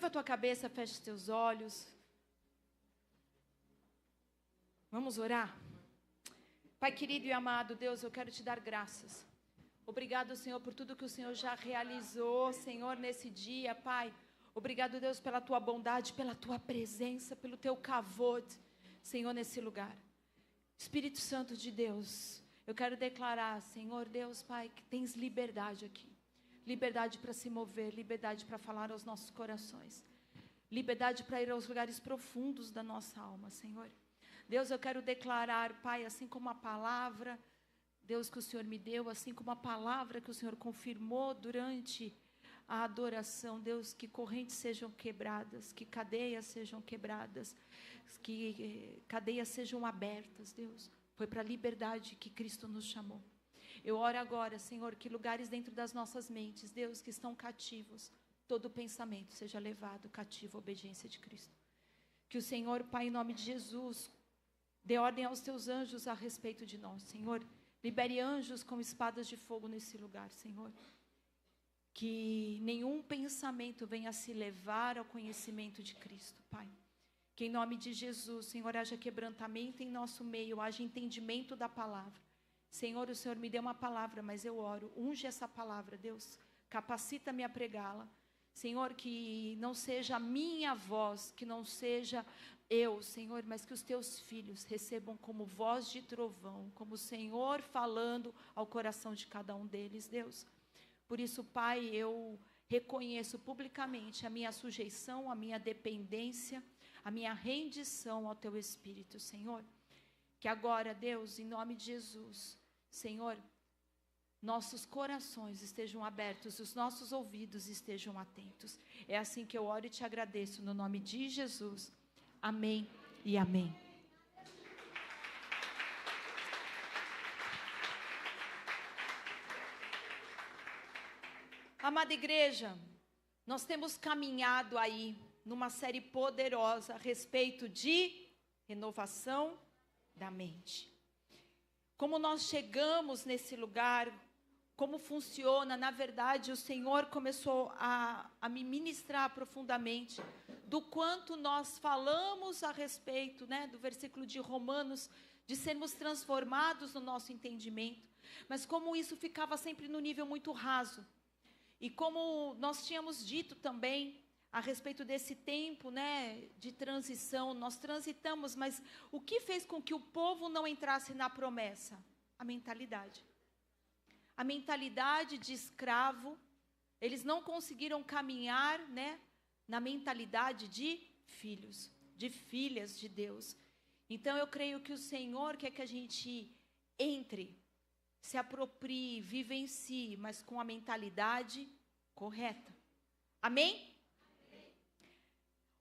Curva a tua cabeça, feche os teus olhos. Vamos orar? Pai querido e amado Deus, eu quero te dar graças. Obrigado, Senhor, por tudo que o Senhor já realizou, Senhor, nesse dia, Pai. Obrigado, Deus, pela tua bondade, pela tua presença, pelo teu kavod, Senhor, nesse lugar. Espírito Santo de Deus, eu quero declarar, Senhor Deus, Pai, que tens liberdade aqui. Liberdade para se mover, liberdade para falar aos nossos corações. Liberdade para ir aos lugares profundos da nossa alma, Senhor. Deus, eu quero declarar, Pai, assim como a palavra, Deus, que o Senhor me deu, assim como a palavra que o Senhor confirmou durante a adoração, Deus, que correntes sejam quebradas, que cadeias sejam quebradas, que cadeias sejam abertas, Deus. Foi para a liberdade que Cristo nos chamou. Eu oro agora, Senhor, que lugares dentro das nossas mentes, Deus, que estão cativos, todo pensamento seja levado cativo à obediência de Cristo. Que o Senhor, Pai, em nome de Jesus, dê ordem aos teus anjos a respeito de nós, Senhor. Libere anjos com espadas de fogo nesse lugar, Senhor. Que nenhum pensamento venha se levar ao conhecimento de Cristo, Pai. Que em nome de Jesus, Senhor, haja quebrantamento em nosso meio, haja entendimento da palavra. Senhor, o Senhor me deu uma palavra, mas eu oro, unge essa palavra, Deus, capacita-me a pregá-la. Senhor, que não seja a minha voz, que não seja eu, Senhor, mas que os teus filhos recebam como voz de trovão, como o Senhor falando ao coração de cada um deles, Deus. Por isso, Pai, eu reconheço publicamente a minha sujeição, a minha dependência, a minha rendição ao teu Espírito, Senhor. Que agora, Deus, em nome de Jesus, Senhor, nossos corações estejam abertos, os nossos ouvidos estejam atentos. É assim que eu oro e te agradeço, no nome de Jesus. Amém e amém. Amada igreja, nós temos caminhado aí numa série poderosa a respeito de renovação da mente. Como nós chegamos nesse lugar, como funciona, na verdade, o Senhor começou a me ministrar profundamente do quanto nós falamos a respeito, né, do versículo de Romanos, de sermos transformados no nosso entendimento, mas como isso ficava sempre no nível muito raso. E como nós tínhamos dito também a respeito desse tempo, né, de transição, nós transitamos, mas o que fez com que o povo não entrasse na promessa? A mentalidade. A mentalidade de escravo. Eles não conseguiram caminhar, né, na mentalidade de filhos, de filhas de Deus. Então eu creio que o Senhor quer que a gente entre, se aproprie, vivencie, mas com a mentalidade correta. Amém?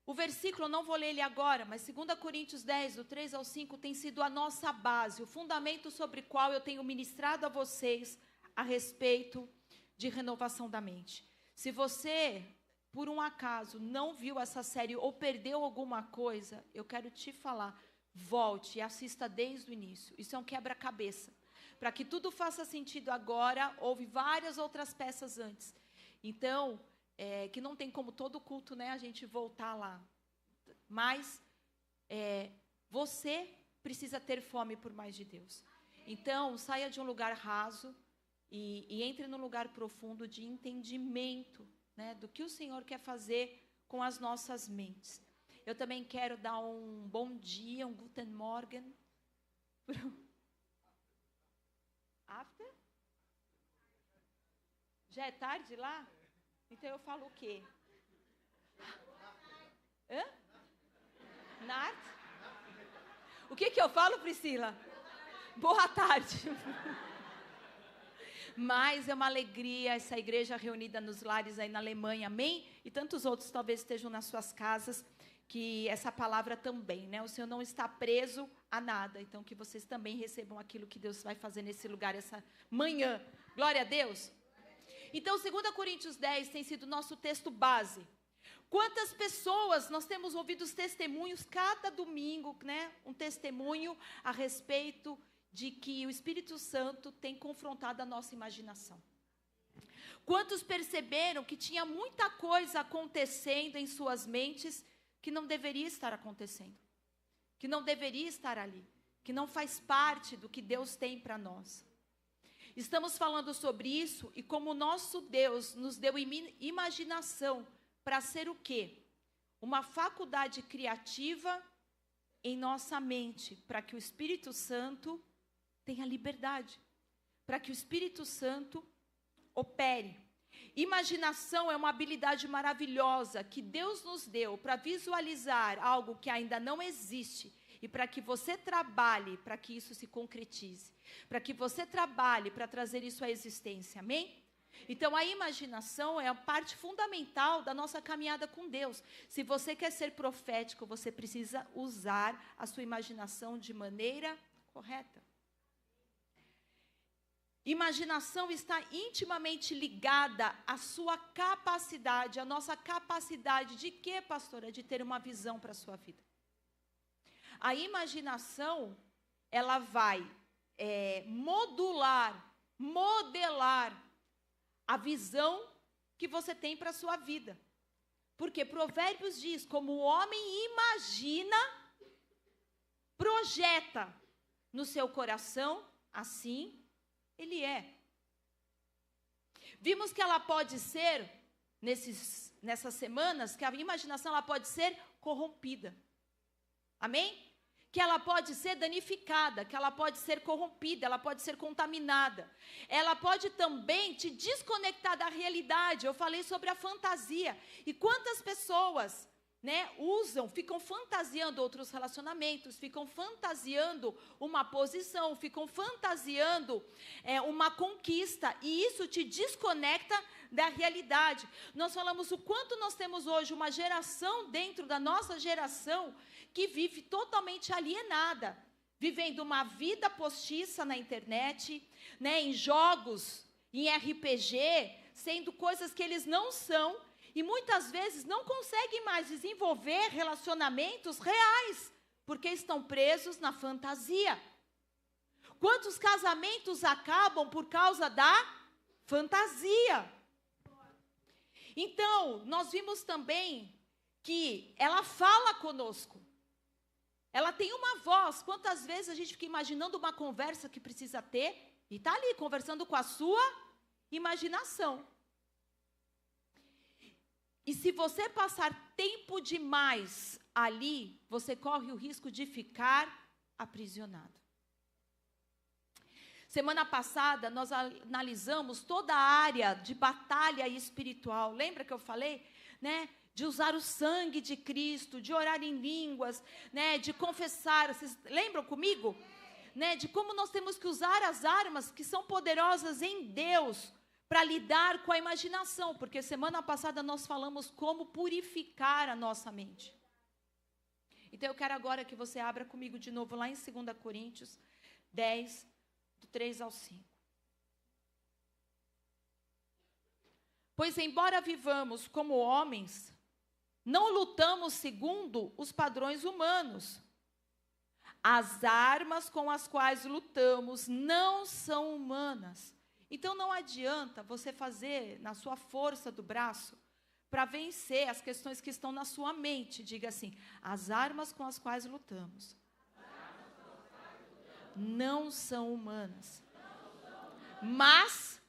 O versículo, eu não vou ler ele agora, mas 2 Coríntios 10, do 3 ao 5, tem sido a nossa base, o fundamento sobre o qual eu tenho ministrado a vocês a respeito de renovação da mente. Se você, por um acaso, não viu essa série ou perdeu alguma coisa, eu quero te falar, volte e assista desde o início. Isso é um quebra-cabeça. Para que tudo faça sentido agora, houve várias outras peças antes. Então, que não tem como todo culto, né, a gente voltar lá. Mas você precisa ter fome por mais de Deus. Então, saia de um lugar raso e entre num lugar profundo de entendimento, né, do que o Senhor quer fazer com as nossas mentes. Eu também quero dar um bom dia, um Guten Morgen. After? Já é tarde lá? Então eu falo o quê? Hã? Nath? O que eu falo, Priscila? Boa tarde. Mas é uma alegria essa igreja reunida nos lares aí na Alemanha, amém? E tantos outros talvez estejam nas suas casas, que essa palavra também, né? O Senhor não está preso a nada, então que vocês também recebam aquilo que Deus vai fazer nesse lugar essa manhã. Glória a Deus. Então, 2 Coríntios 10 tem sido nosso texto base. Quantas pessoas nós temos ouvido os testemunhos cada domingo, né? Um testemunho a respeito de que o Espírito Santo tem confrontado a nossa imaginação. Quantos perceberam que tinha muita coisa acontecendo em suas mentes que não deveria estar acontecendo, que não deveria estar ali, que não faz parte do que Deus tem para nós? Estamos falando sobre isso e como o nosso Deus nos deu imaginação para ser o quê? Uma faculdade criativa em nossa mente, para que o Espírito Santo tenha liberdade, para que o Espírito Santo opere. Imaginação é uma habilidade maravilhosa que Deus nos deu para visualizar algo que ainda não existe e para que você trabalhe para que isso se concretize, para que você trabalhe para trazer isso à existência, amém? Então, a imaginação é a parte fundamental da nossa caminhada com Deus. Se você quer ser profético, você precisa usar a sua imaginação de maneira correta. Imaginação está intimamente ligada à sua capacidade, à nossa capacidade de quê, pastora? De ter uma visão para a sua vida. A imaginação, ela vai modelar a visão que você tem para a sua vida. Porque Provérbios diz, como o homem imagina, projeta no seu coração, assim ele é. Vimos que ela pode ser, nessas semanas, que a imaginação ela pode ser corrompida. Amém? Que ela pode ser danificada, que ela pode ser corrompida, ela pode ser contaminada. Ela pode também te desconectar da realidade. Eu falei sobre a fantasia. E quantas pessoas, ficam fantasiando outros relacionamentos, ficam fantasiando uma posição, ficam fantasiando uma conquista, e isso te desconecta da realidade. Nós falamos o quanto nós temos hoje uma geração dentro da nossa geração que vive totalmente alienada, vivendo uma vida postiça na internet, em jogos, em RPG, sendo coisas que eles não são, e muitas vezes não conseguem mais desenvolver relacionamentos reais, porque estão presos na fantasia. Quantos casamentos acabam por causa da fantasia? Então, nós vimos também que ela fala conosco. Ela tem uma voz. Quantas vezes a gente fica imaginando uma conversa que precisa ter e está ali conversando com a sua imaginação. E se você passar tempo demais ali, você corre o risco de ficar aprisionado. Semana passada, nós analisamos toda a área de batalha espiritual. Lembra que eu falei, de usar o sangue de Cristo, de orar em línguas, de confessar. Vocês lembram comigo? De como nós temos que usar as armas que são poderosas em Deus para lidar com a imaginação, porque semana passada nós falamos como purificar a nossa mente. Então eu quero agora que você abra comigo de novo lá em 2 Coríntios 10, do 3 ao 5. Pois embora vivamos como homens, não lutamos segundo os padrões humanos. As armas com as quais lutamos não são humanas. Então não adianta você fazer na sua força do braço para vencer as questões que estão na sua mente. Diga assim: as armas com as quais lutamos não são humanas. Mas,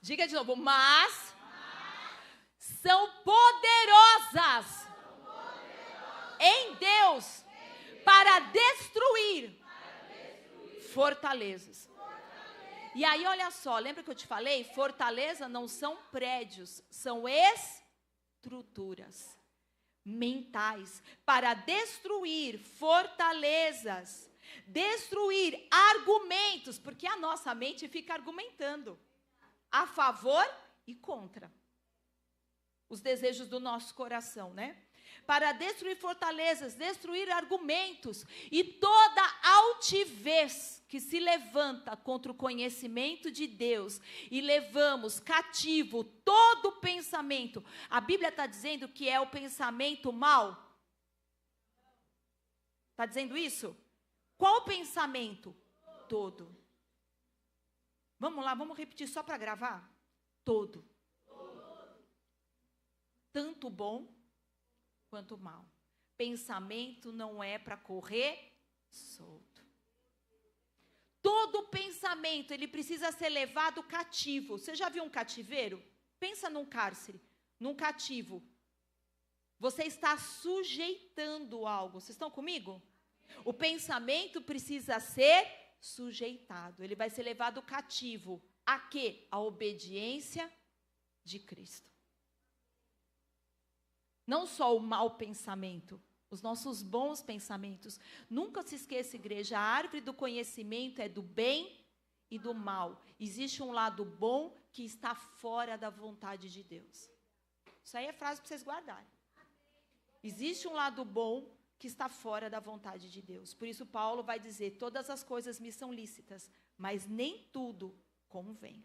diga de novo, mas são poderosas em Deus para destruir fortalezas. E aí, olha só, lembra que eu te falei? Fortaleza não são prédios, são estruturas mentais para destruir fortalezas, destruir argumentos, porque a nossa mente fica argumentando a favor e contra os desejos do nosso coração, Para destruir fortalezas, destruir argumentos e toda altivez que se levanta contra o conhecimento de Deus, e levamos cativo todo pensamento. A Bíblia está dizendo que é o pensamento mau? Está dizendo isso? Qual pensamento? Todo. Vamos lá, vamos repetir só para gravar? todo. Tanto bom quanto mal. Pensamento não é para correr solto. Todo pensamento, ele precisa ser levado cativo. Você já viu um cativeiro? Pensa num cárcere, num cativo. Você está sujeitando algo. Vocês estão comigo? O pensamento precisa ser sujeitado. Ele vai ser levado cativo. A quê? A obediência de Cristo. Não só o mau pensamento, os nossos bons pensamentos. Nunca se esqueça, igreja, a árvore do conhecimento é do bem e do mal. Existe um lado bom que está fora da vontade de Deus. Isso aí é frase para vocês guardarem. Existe um lado bom que está fora da vontade de Deus. Por isso Paulo vai dizer, todas as coisas me são lícitas, mas nem tudo convém.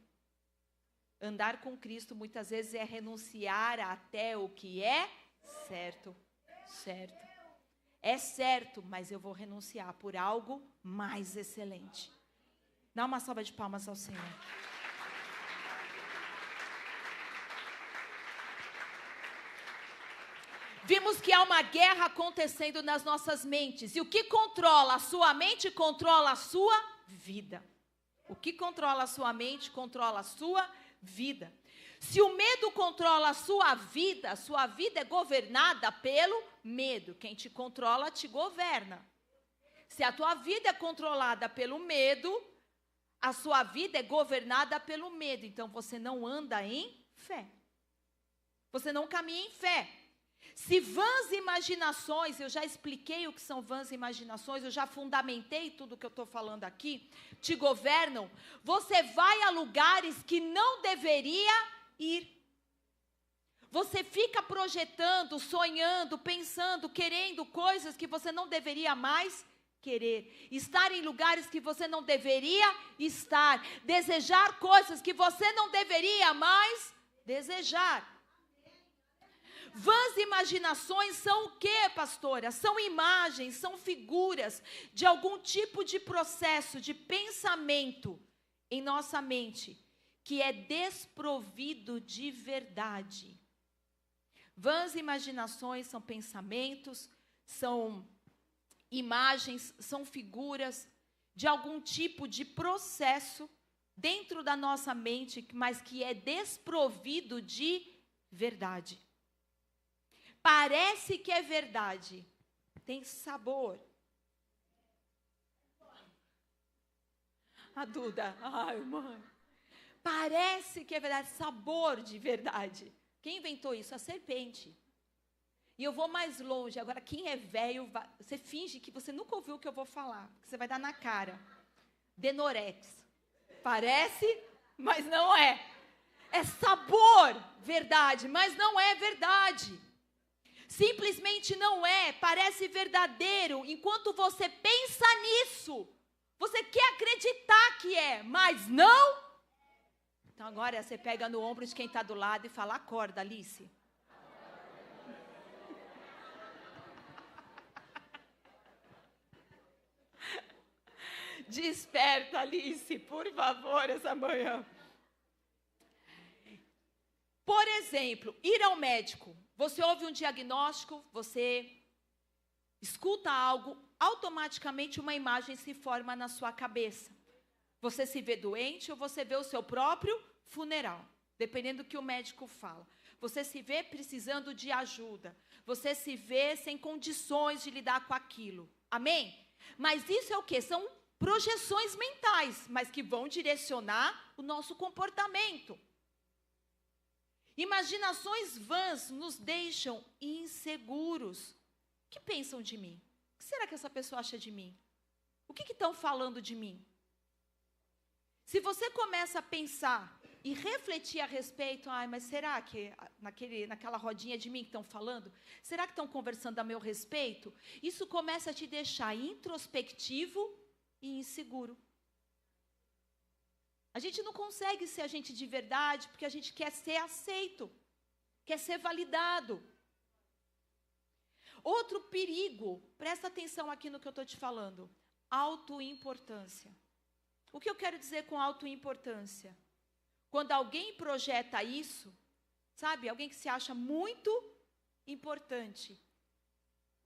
Andar com Cristo muitas vezes é renunciar até o que é certo. Certo. É certo, mas eu vou renunciar por algo mais excelente. Dá uma salva de palmas ao Senhor. Vimos que há uma guerra acontecendo nas nossas mentes. E o que controla a sua mente, controla a sua vida. O que controla a sua mente, controla a sua vida. Se o medo controla a sua vida é governada pelo medo. Quem te controla, te governa. Se a tua vida é controlada pelo medo, a sua vida é governada pelo medo. Então, você não anda em fé. Você não caminha em fé. Se vãs imaginações, eu já expliquei o que são vãs imaginações, eu já fundamentei tudo que eu estou falando aqui, te governam, você vai a lugares que não deveria ir. Você fica projetando, sonhando, pensando, querendo coisas que você não deveria mais querer. Estar em lugares que você não deveria estar. Desejar coisas que você não deveria mais desejar. Vãs imaginações são o quê, pastora? São imagens, são figuras de algum tipo de processo, de pensamento em nossa mente, que é desprovido de verdade. Vãs imaginações são pensamentos, são imagens, são figuras de algum tipo de processo dentro da nossa mente, mas que é desprovido de verdade. Parece que é verdade, tem sabor. A Duda, ai mãe, parece que é verdade, sabor de verdade. Quem inventou isso? A serpente. E eu vou mais longe, agora quem é velho, você finge que você nunca ouviu o que eu vou falar, porque você vai dar na cara. Denorex, parece, mas não é. É sabor, verdade, mas não é verdade. Simplesmente não é, parece verdadeiro, enquanto você pensa nisso, você quer acreditar que é, mas não. Então agora você pega no ombro de quem está do lado e fala, acorda, Alice. Desperta, Alice, por favor, essa manhã. Por exemplo, ir ao médico. Você ouve um diagnóstico, você escuta algo, automaticamente uma imagem se forma na sua cabeça. Você se vê doente ou você vê o seu próprio funeral, dependendo do que o médico fala. Você se vê precisando de ajuda. Você se vê sem condições de lidar com aquilo. Amém? Mas isso é o quê? São projeções mentais, mas que vão direcionar o nosso comportamento. Imaginações vãs nos deixam inseguros. O que pensam de mim? O que será que essa pessoa acha de mim? O que estão falando de mim? Se você começa a pensar e refletir a respeito, mas será que naquela rodinha de mim que estão falando, será que estão conversando a meu respeito? Isso começa a te deixar introspectivo e inseguro. A gente não consegue ser a gente de verdade porque a gente quer ser aceito, quer ser validado. Outro perigo, presta atenção aqui no que eu estou te falando, autoimportância. O que eu quero dizer com autoimportância? quando alguém projeta isso, sabe, alguém que se acha muito importante,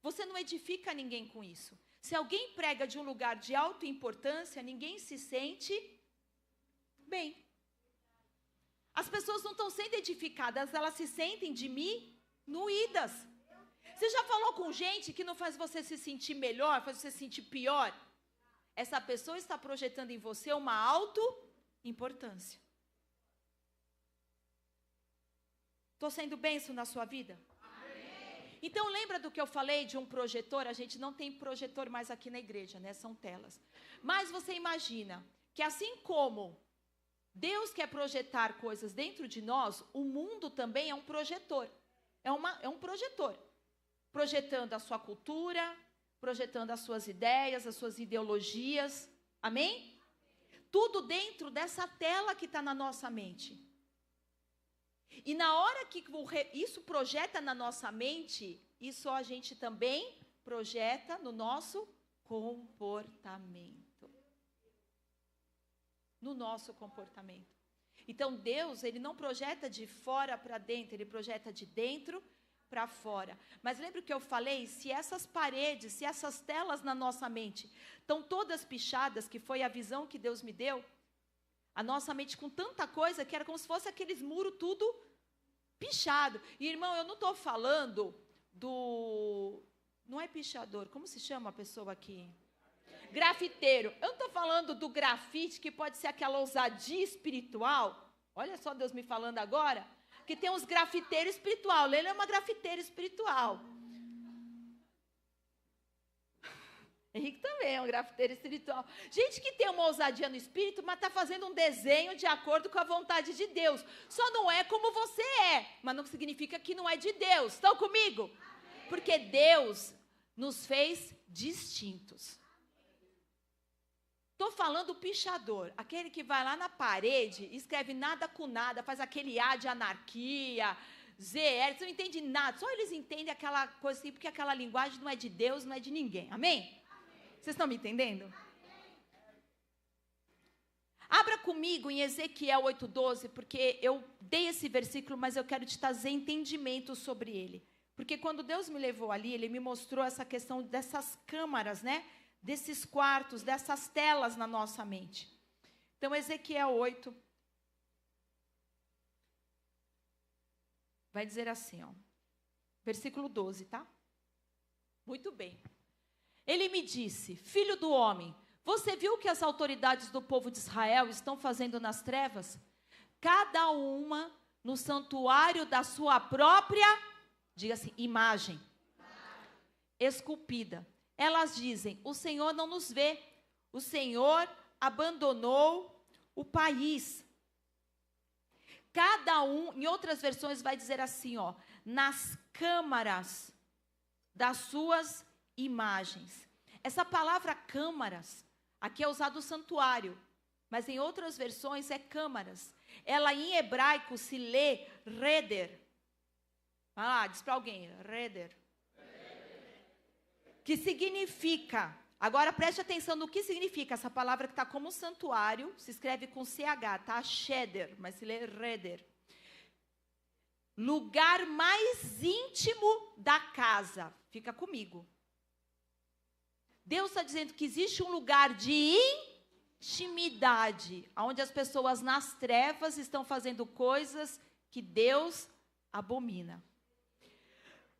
você não edifica ninguém com isso. Se alguém prega de um lugar de alta importância, ninguém se sente bem. As pessoas não estão sendo edificadas, elas se sentem diminuídas. Você já falou com gente que não faz você se sentir melhor, faz você se sentir pior? Essa pessoa está projetando em você uma auto-importância. Estou sendo bênção na sua vida? Amém. Então lembra do que eu falei de um projetor? A gente não tem projetor mais aqui na igreja, né? São telas. Mas você imagina que assim como Deus quer projetar coisas dentro de nós, o mundo também é um projetor. É um projetor. Projetando a sua cultura, projetando as suas ideias, as suas ideologias. Amém? Tudo dentro dessa tela que está na nossa mente. E na hora que isso projeta na nossa mente, isso a gente também projeta no nosso comportamento. No nosso comportamento. Então Deus, Ele não projeta de fora para dentro, Ele projeta de dentro para fora. Mas lembra que eu falei? Se essas paredes, se essas telas na nossa mente estão todas pichadas, que foi a visão que Deus me deu, a nossa mente com tanta coisa que era como se fosse aqueles muros tudo pichado. E irmão, eu não estou falando do... Não é pichador, como se chama a pessoa aqui? Grafiteiro. Eu não estou falando do grafite, que pode ser aquela ousadia espiritual. Olha só Deus me falando agora. Que tem uns grafiteiros espiritual. Ele é uma grafiteira espiritual. Henrique também é um grafiteiro espiritual. Gente que tem uma ousadia no espírito, mas está fazendo um desenho de acordo com a vontade de Deus. Só não é como você é, mas não significa que não é de Deus. Estão comigo? Amém. Porque Deus nos fez distintos. Estou falando do pichador, aquele que vai lá na parede, escreve nada com nada, faz aquele A de anarquia, ZL, você não entende nada, só eles entendem aquela coisa assim, porque aquela linguagem não é de Deus, não é de ninguém, amém? Vocês estão me entendendo? Abra comigo em Ezequiel 8:12, porque eu dei esse versículo, mas eu quero te trazer entendimento sobre ele. Porque quando Deus me levou ali, Ele me mostrou essa questão dessas câmaras, né? Desses quartos, dessas telas na nossa mente. Então, Ezequiel 8 vai dizer assim, ó, versículo 12, tá? Muito bem. Ele me disse, filho do homem, você viu o que as autoridades do povo de Israel estão fazendo nas trevas? Cada uma no santuário da sua própria, diga assim, imagem esculpida. Elas dizem, o Senhor não nos vê, o Senhor abandonou o país. Cada um, em outras versões vai dizer assim, ó, nas câmaras das suas imagens. Essa palavra câmaras, aqui é usado o santuário, mas em outras versões é câmaras. Ela em hebraico se lê reder. Vai lá, diz para alguém, reder. Que significa, agora preste atenção no que significa essa palavra que está como santuário, se escreve com CH, tá? Cheder, mas se lê reder. Lugar mais íntimo da casa. Fica comigo. Deus está dizendo que existe um lugar de intimidade, onde as pessoas nas trevas estão fazendo coisas que Deus abomina.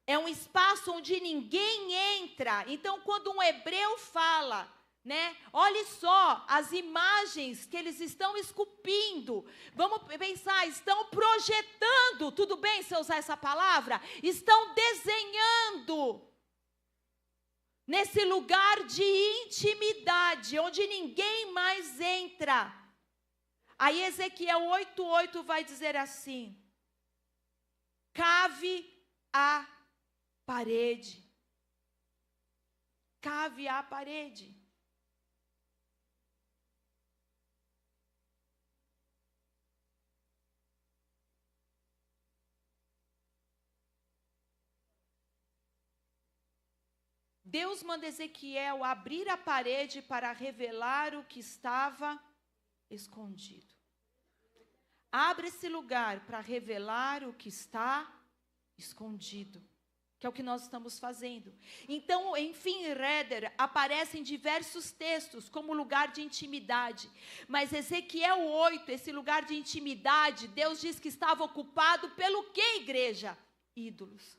É um espaço onde ninguém entra. Então, quando um hebreu fala, né? Olhe só as imagens que eles estão esculpindo. Vamos pensar, estão projetando. Tudo bem se eu usar essa palavra? Estão desenhando nesse lugar de intimidade, onde ninguém mais entra. Aí Ezequiel 8:8 vai dizer assim: cave a parede. Cave a parede. Deus manda Ezequiel abrir a parede para revelar o que estava escondido. Abre esse lugar para revelar o que está escondido, que é o que nós estamos fazendo. Então, em Finreder, aparecem diversos textos como lugar de intimidade. Mas Ezequiel 8, esse lugar de intimidade, Deus diz que estava ocupado pelo que, igreja? Ídolos.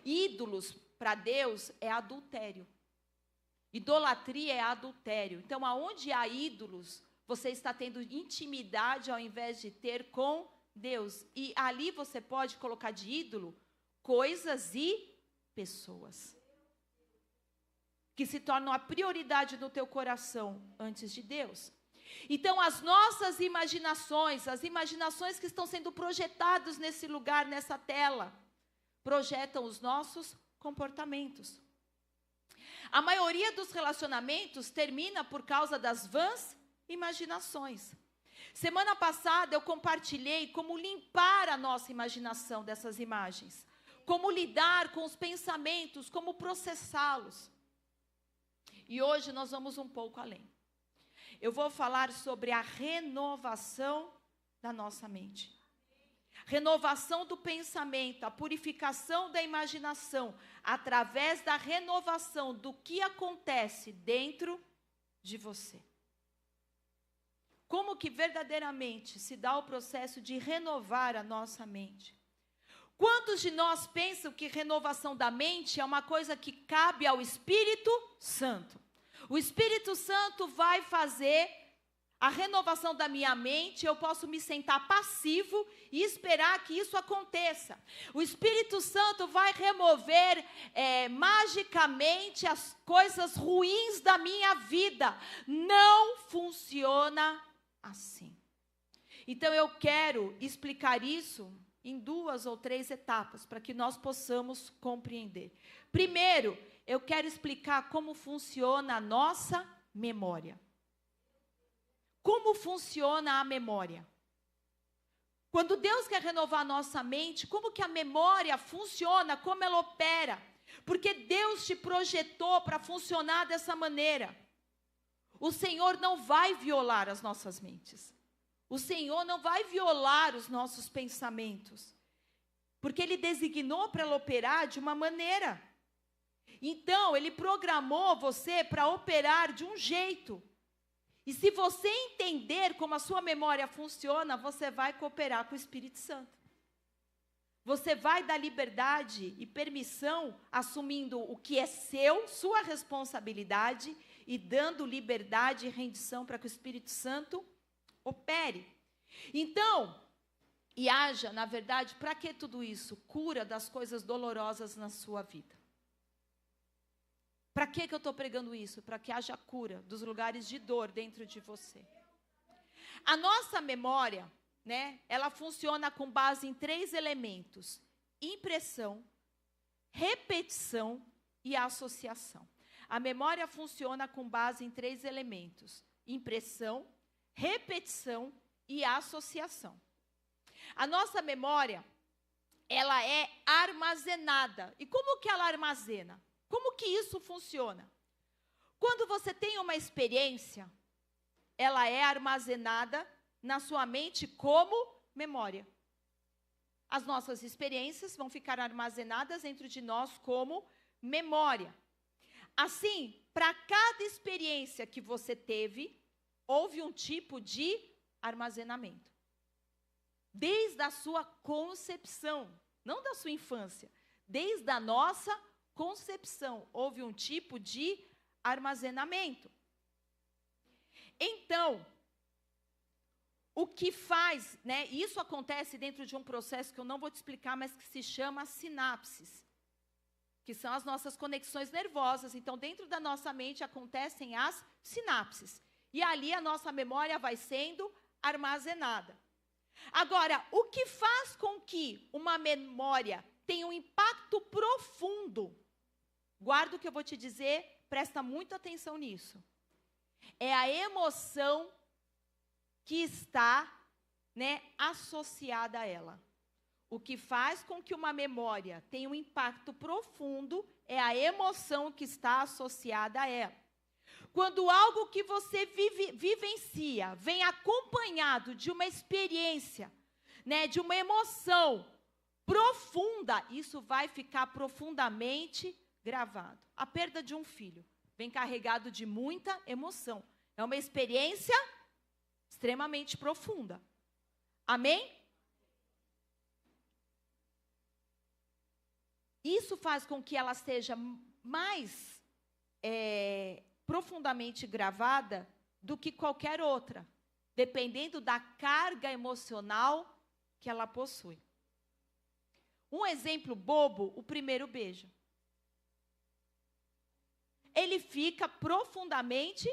Ídolos, para Deus, é adultério. Idolatria é adultério. Então, aonde há ídolos, você está tendo intimidade ao invés de ter com Deus. E ali você pode colocar de ídolo coisas e pessoas que se tornam a prioridade no teu coração antes de Deus. Então, as nossas imaginações, as imaginações que estão sendo projetadas nesse lugar, nessa tela, projetam os nossos comportamentos. A maioria dos relacionamentos termina por causa das vãs imaginações. Semana passada eu compartilhei como limpar a nossa imaginação dessas imagens, como lidar com os pensamentos, como processá-los. E hoje nós vamos um pouco além. Eu vou falar sobre a renovação da nossa mente. Renovação do pensamento, a purificação da imaginação, através da renovação do que acontece dentro de você. Como que verdadeiramente se dá o processo de renovar a nossa mente? Quantos de nós pensam que renovação da mente é uma coisa que cabe ao Espírito Santo? O Espírito Santo vai fazer a renovação da minha mente, eu posso me sentar passivo e esperar que isso aconteça. O Espírito Santo vai remover magicamente as coisas ruins da minha vida. Não funciona assim. Então eu quero explicar isso em 2 ou 3 etapas, para que nós possamos compreender. Primeiro, eu quero explicar como funciona a nossa memória. Como funciona a memória? Quando Deus quer renovar a nossa mente, como que a memória funciona, como ela opera? Porque Deus te projetou para funcionar dessa maneira. O Senhor não vai violar as nossas mentes. O Senhor não vai violar os nossos pensamentos. Porque Ele designou para ela operar de uma maneira. Então, Ele programou você para operar de um jeito. E se você entender como a sua memória funciona, você vai cooperar com o Espírito Santo. Você vai dar liberdade e permissão, assumindo o que é seu, sua responsabilidade, e dando liberdade e rendição para que o Espírito Santo opere. Então, e haja, na verdade, para que tudo isso? Cura das coisas dolorosas na sua vida. Para que eu estou pregando isso? Para que haja cura dos lugares de dor dentro de você. A nossa memória, né, ela funciona com base em 3 elementos: impressão, repetição e associação. A memória funciona com base em 3 elementos: impressão, repetição e associação. A nossa memória, ela é armazenada. E como que ela armazena? Como que isso funciona? Quando você tem uma experiência, ela é armazenada na sua mente como memória. As nossas experiências vão ficar armazenadas dentro de nós como memória. Assim, para cada experiência que você teve, houve um tipo de armazenamento. Desde a sua concepção, não da sua infância, desde a nossa concepção, houve um tipo de armazenamento. Então, o que faz, né? Isso acontece dentro de um processo que eu não vou te explicar, mas que se chama sinapses, que são as nossas conexões nervosas. Então, dentro da nossa mente acontecem as sinapses. E ali a nossa memória vai sendo armazenada. Agora, o que faz com que uma memória tenha um impacto profundo? Guarda o que eu vou te dizer, presta muita atenção nisso. É a emoção que está, né, associada a ela. O que faz com que uma memória tenha um impacto profundo é a emoção que está associada a ela. Quando algo que você vivencia vem acompanhado de uma experiência, né, de uma emoção profunda, isso vai ficar profundamente gravado. A perda de um filho vem carregado de muita emoção. É uma experiência extremamente profunda. Amém? Isso faz com que ela seja mais profundamente gravada do que qualquer outra, dependendo da carga emocional que ela possui. Um exemplo bobo, o primeiro beijo. Ele fica profundamente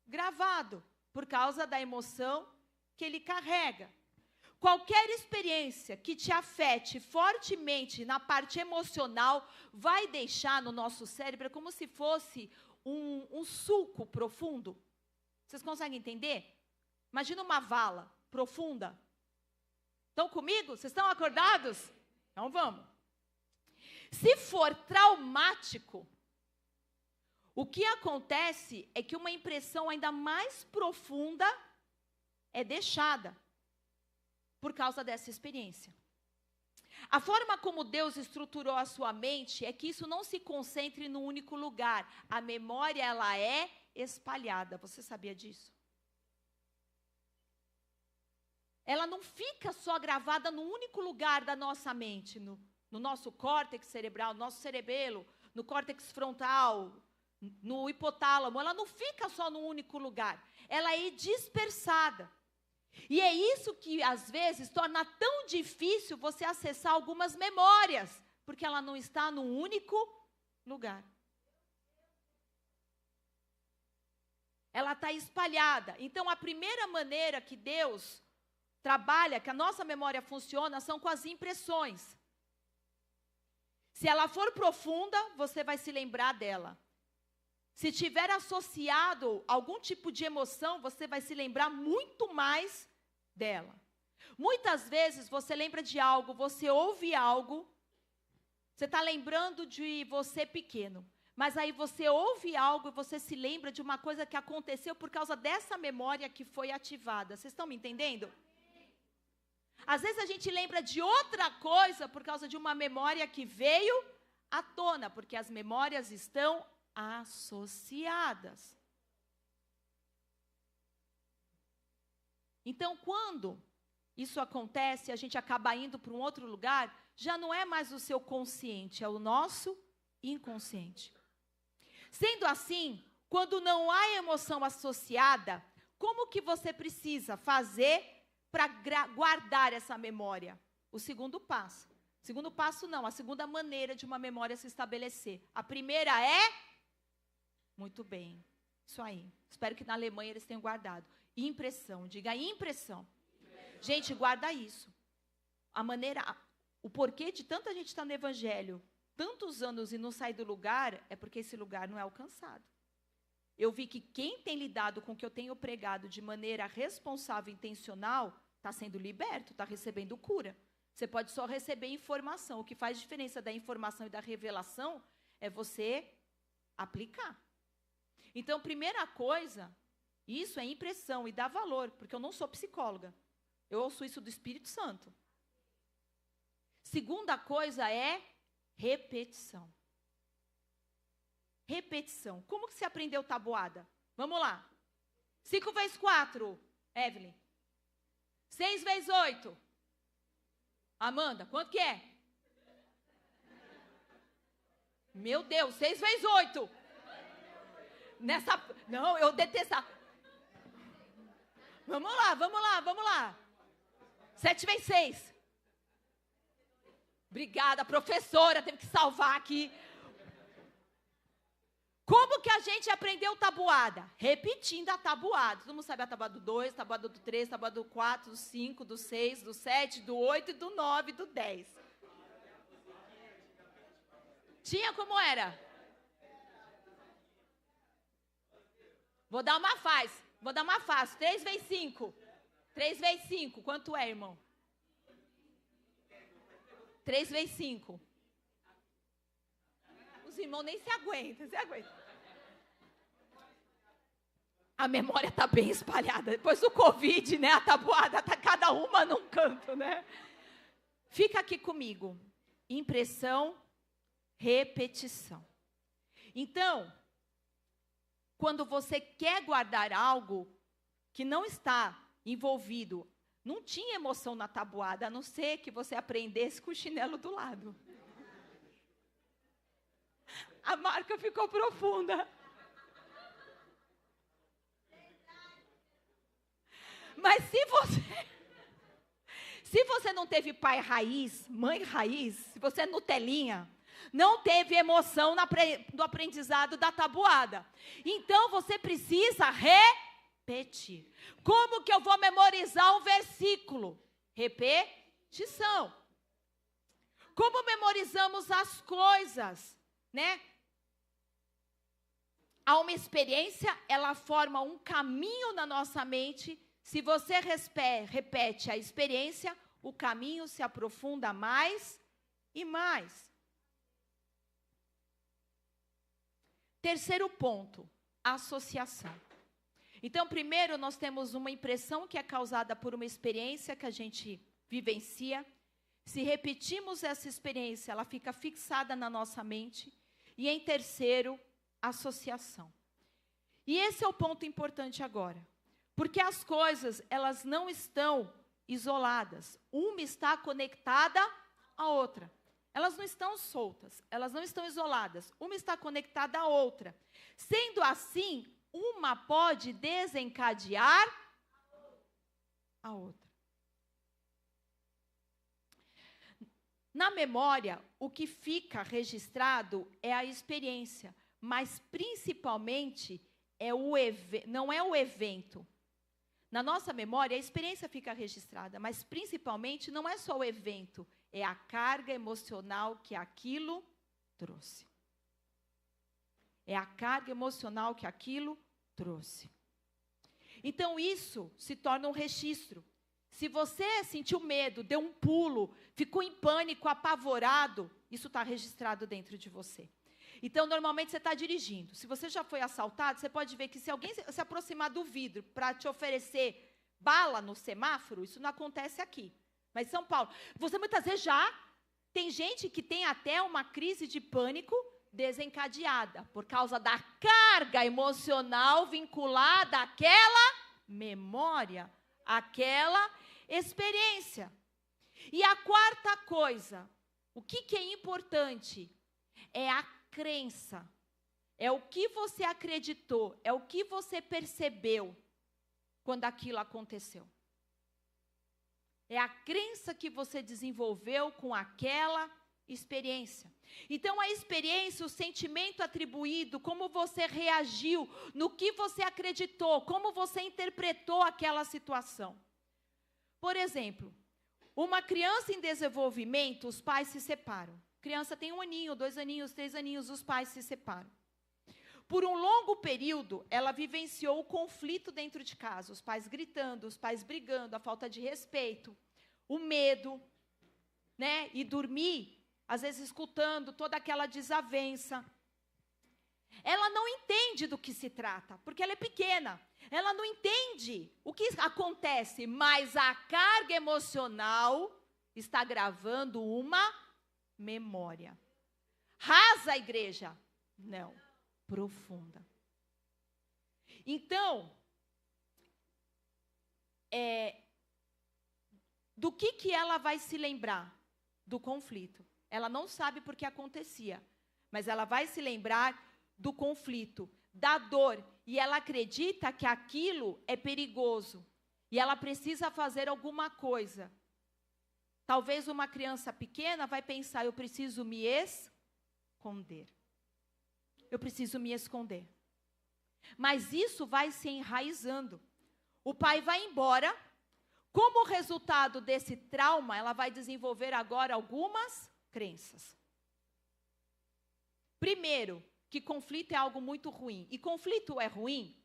gravado por causa da emoção que ele carrega. Qualquer experiência que te afete fortemente na parte emocional vai deixar no nosso cérebro como se fosse um sulco profundo. Vocês conseguem entender? Imagina uma vala profunda. Estão comigo? Vocês estão acordados? Então vamos. Se for traumático, o que acontece é que uma impressão ainda mais profunda é deixada por causa dessa experiência. A forma como Deus estruturou a sua mente é que isso não se concentre num único lugar. A memória, ela é espalhada. Você sabia disso? Ela não fica só gravada num único lugar da nossa mente, no nosso córtex cerebral, no nosso cerebelo, no córtex frontal, no hipotálamo. Ela não fica só num único lugar. Ela é dispersada. E é isso que, às vezes, torna tão difícil você acessar algumas memórias, porque ela não está num único lugar. Ela está espalhada. Então, a primeira maneira que Deus trabalha, que a nossa memória funciona, são com as impressões. Se ela for profunda, você vai se lembrar dela. Se tiver associado algum tipo de emoção, você vai se lembrar muito mais dela. Muitas vezes você lembra de algo, você ouve algo, você está lembrando de você pequeno, mas aí você ouve algo e você se lembra de uma coisa que aconteceu por causa dessa memória que foi ativada. Vocês estão me entendendo? Às vezes a gente lembra de outra coisa por causa de uma memória que veio à tona, porque as memórias estão associadas. Então, quando isso acontece, a gente acaba indo para um outro lugar, já não é mais o seu consciente, é o nosso inconsciente. Sendo assim, quando não há emoção associada, como que você precisa fazer para guardar essa memória? O segundo passo. O segundo passo não, a segunda maneira de uma memória se estabelecer. A primeira é... Muito bem, isso aí. Espero que na Alemanha eles tenham guardado. Impressão, diga impressão. Gente, guarda isso. O porquê de tanta gente estar no Evangelho, tantos anos e não sair do lugar, é porque esse lugar não é alcançado. Eu vi que quem tem lidado com o que eu tenho pregado de maneira responsável e intencional, está sendo liberto, está recebendo cura. Você pode só receber informação. O que faz diferença da informação e da revelação é você aplicar. Então, primeira coisa, isso é impressão e dá valor, porque eu não sou psicóloga. Eu ouço isso do Espírito Santo. Segunda coisa é repetição. Repetição. Como que você aprendeu tabuada? Vamos lá. 5 vezes 4, Evelyn. 6 vezes 8. Amanda, quanto que é? Meu Deus, 6 vezes 8. Não, eu detesto. Vamos lá. 7 vezes 6. Obrigada, professora, teve que salvar aqui. Como que a gente aprendeu tabuada? Repetindo a tabuada. Todo mundo sabe a tabuada do 2, a tabuada do 3, a tabuada do 4, do 5, do 6, do 7, do 8, do 9, do 10. Tinha como era? Vou dar uma fácil. 3 vezes 5. 3 vezes 5. Quanto é, irmão? 3 vezes 5. Os irmãos nem se aguentam. A memória está bem espalhada. Depois do Covid, né? A tabuada está cada uma num canto, né? Fica aqui comigo. Impressão, repetição. Então, quando você quer guardar algo que não está envolvido, não tinha emoção na tabuada, a não ser que você aprendesse com o chinelo do lado. A marca ficou profunda. Mas se você não teve pai raiz, mãe raiz, se você é Nutelinha, não teve emoção no aprendizado da tabuada. Então, você precisa repetir. Como que eu vou memorizar um versículo? Repetição. Como memorizamos as coisas, né? Há uma experiência, ela forma um caminho na nossa mente. Se você repete a experiência, o caminho se aprofunda mais e mais. Terceiro ponto, associação. Então, primeiro, nós temos uma impressão que é causada por uma experiência que a gente vivencia. Se repetimos essa experiência, ela fica fixada na nossa mente. E em terceiro, associação. E esse é o ponto importante agora. Porque as coisas, elas não estão isoladas. Uma está conectada à outra. Elas não estão soltas, elas não estão isoladas. Uma está conectada à outra. Sendo assim, uma pode desencadear a outra. Na memória, o que fica registrado é a experiência, mas principalmente não é o evento. Na nossa memória, a experiência fica registrada, mas principalmente não é só o evento, é a carga emocional que aquilo trouxe. É a carga emocional que aquilo trouxe. Então, isso se torna um registro. Se você sentiu medo, deu um pulo, ficou em pânico, apavorado, isso está registrado dentro de você. Então, normalmente, você está dirigindo. Se você já foi assaltado, você pode ver que se alguém se aproximar do vidro para te oferecer bala no semáforo, isso não acontece aqui. Mas em São Paulo, você muitas vezes já tem gente que tem até uma crise de pânico desencadeada por causa da carga emocional vinculada àquela memória, àquela experiência. E a quarta coisa, o que é importante? É a crença. É o que você acreditou, é o que você percebeu quando aquilo aconteceu. É a crença que você desenvolveu com aquela experiência. Então, a experiência, o sentimento atribuído, como você reagiu, no que você acreditou, como você interpretou aquela situação. Por exemplo, uma criança em desenvolvimento, os pais se separam. A criança tem 1 aninho, 2 aninhos, 3 aninhos, os pais se separam. Por um longo período, ela vivenciou o conflito dentro de casa, os pais gritando, os pais brigando, a falta de respeito, o medo, né? E dormir, às vezes escutando toda aquela desavença. Ela não entende do que se trata, porque ela é pequena. Ela não entende o que acontece, mas a carga emocional está gravando uma memória. Rasa a igreja? Não. Profunda. Então, do que ela vai se lembrar? Do conflito. Ela não sabe porque acontecia, mas ela vai se lembrar do conflito, da dor, e ela acredita que aquilo é perigoso, e ela precisa fazer alguma coisa. Talvez uma criança pequena vai pensar, eu preciso me esconder. Eu preciso me esconder. Mas isso vai se enraizando. O pai vai embora. Como resultado desse trauma, ela vai desenvolver agora algumas crenças. Primeiro, que conflito é algo muito ruim. E conflito é ruim?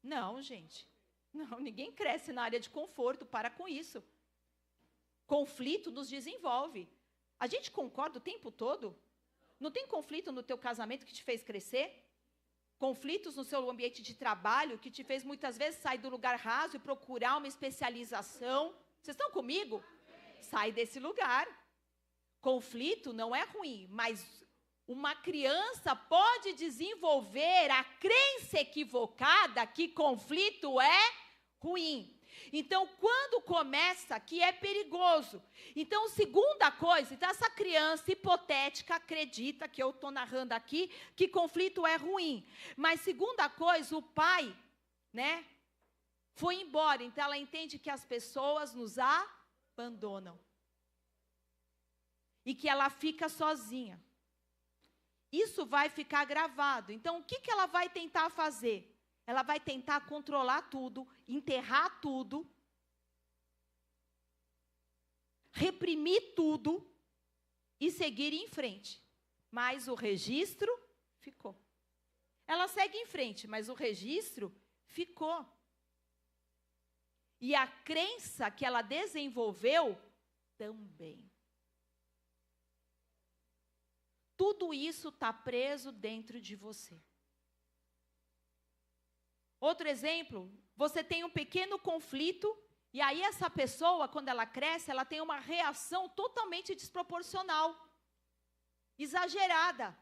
Não, gente. Não, ninguém cresce na área de conforto, para com isso. Conflito nos desenvolve. A gente concorda o tempo todo? Não tem conflito no teu casamento que te fez crescer? conflitos no seu ambiente de trabalho, que te fez muitas vezes sair do lugar raso e procurar uma especialização. Vocês estão comigo? Sai desse lugar. Conflito não é ruim, mas uma criança pode desenvolver a crença equivocada que conflito é ruim. Então, quando começa aqui, é perigoso. Então, segunda coisa, então essa criança hipotética acredita, que eu estou narrando aqui, que conflito é ruim. Mas, segunda coisa, o pai, né, foi embora. Então, ela entende que as pessoas nos abandonam. E que ela fica sozinha. Isso vai ficar gravado. Então, o que ela vai tentar fazer? Ela vai tentar controlar tudo, enterrar tudo, reprimir tudo e seguir em frente. Mas o registro ficou. Ela segue em frente, mas o registro ficou. E a crença que ela desenvolveu também. Tudo isso está preso dentro de você. Outro exemplo, você tem um pequeno conflito, e aí essa pessoa, quando ela cresce, ela tem uma reação totalmente desproporcional, exagerada.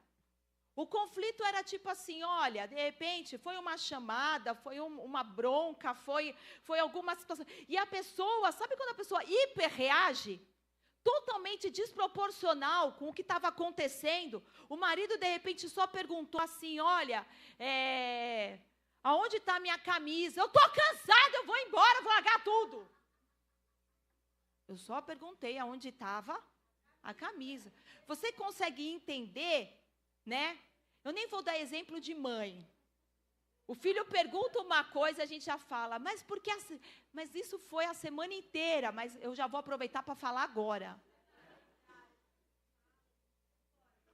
O conflito era tipo assim, olha, de repente, foi uma chamada, foi uma bronca, foi alguma situação. E a pessoa, sabe quando a pessoa hiperreage? Totalmente desproporcional com o que estava acontecendo. O marido, de repente, só perguntou assim, olha, aonde está a minha camisa? Eu estou cansada, eu vou embora, vou largar tudo. Eu só perguntei aonde estava a camisa. Você consegue entender, né? Eu nem vou dar exemplo de mãe. O filho pergunta uma coisa, a gente já fala, mas por que mas isso foi a semana inteira, mas eu já vou aproveitar para falar agora.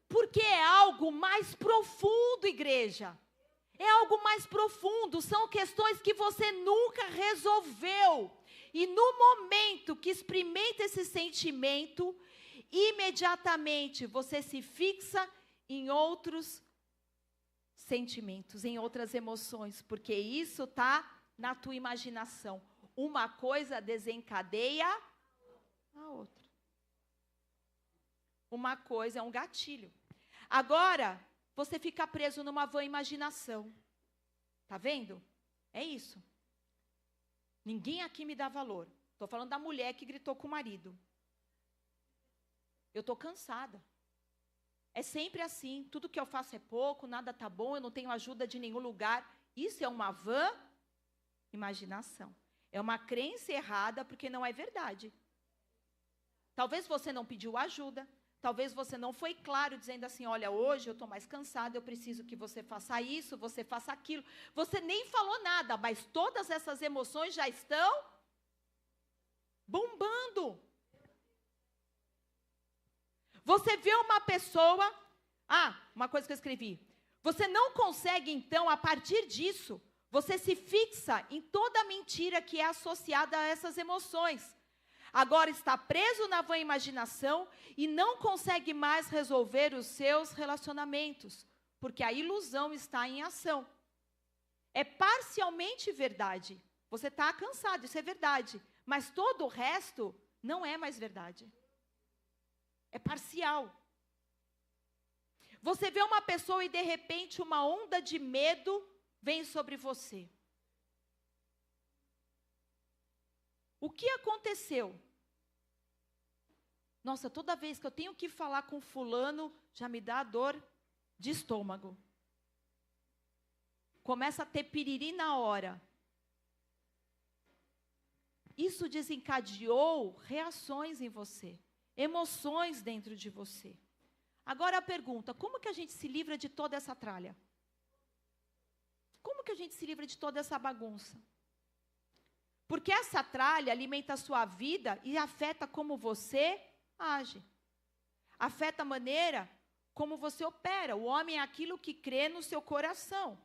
Porque é algo mais profundo, igreja. É algo mais profundo, são questões que você nunca resolveu. E no momento que experimenta esse sentimento, imediatamente você se fixa em outros sentimentos, em outras emoções, porque isso está na tua imaginação. Uma coisa desencadeia a outra. Uma coisa é um gatilho. Agora, você fica preso numa vã imaginação. Tá vendo? É isso. Ninguém aqui me dá valor. Estou falando da mulher que gritou com o marido. Eu estou cansada. É sempre assim, tudo que eu faço é pouco, nada está bom, eu não tenho ajuda de nenhum lugar. Isso é uma vã imaginação. É uma crença errada, porque não é verdade. Talvez você não pediu ajuda, talvez você não foi claro, dizendo assim, olha, hoje eu estou mais cansada, eu preciso que você faça isso, você faça aquilo. Você nem falou nada, mas todas essas emoções já estão bombando. Você vê uma pessoa... uma coisa que eu escrevi. Você não consegue, então, a partir disso, você se fixa em toda a mentira que é associada a essas emoções. Agora está preso na vã imaginação e não consegue mais resolver os seus relacionamentos, porque a ilusão está em ação. É parcialmente verdade. Você está cansado, isso é verdade. Mas todo o resto não é mais verdade. É parcial. Você vê uma pessoa e, de repente, uma onda de medo vem sobre você. O que aconteceu? Nossa, toda vez que eu tenho que falar com fulano, já me dá dor de estômago. Começa a ter piriri na hora. Isso desencadeou reações em você. Emoções dentro de você. Agora a pergunta, como que a gente se livra de toda essa tralha? Como que a gente se livra de toda essa bagunça? Porque essa tralha alimenta a sua vida e afeta como você age. Afeta a maneira como você opera. O homem é aquilo que crê no seu coração.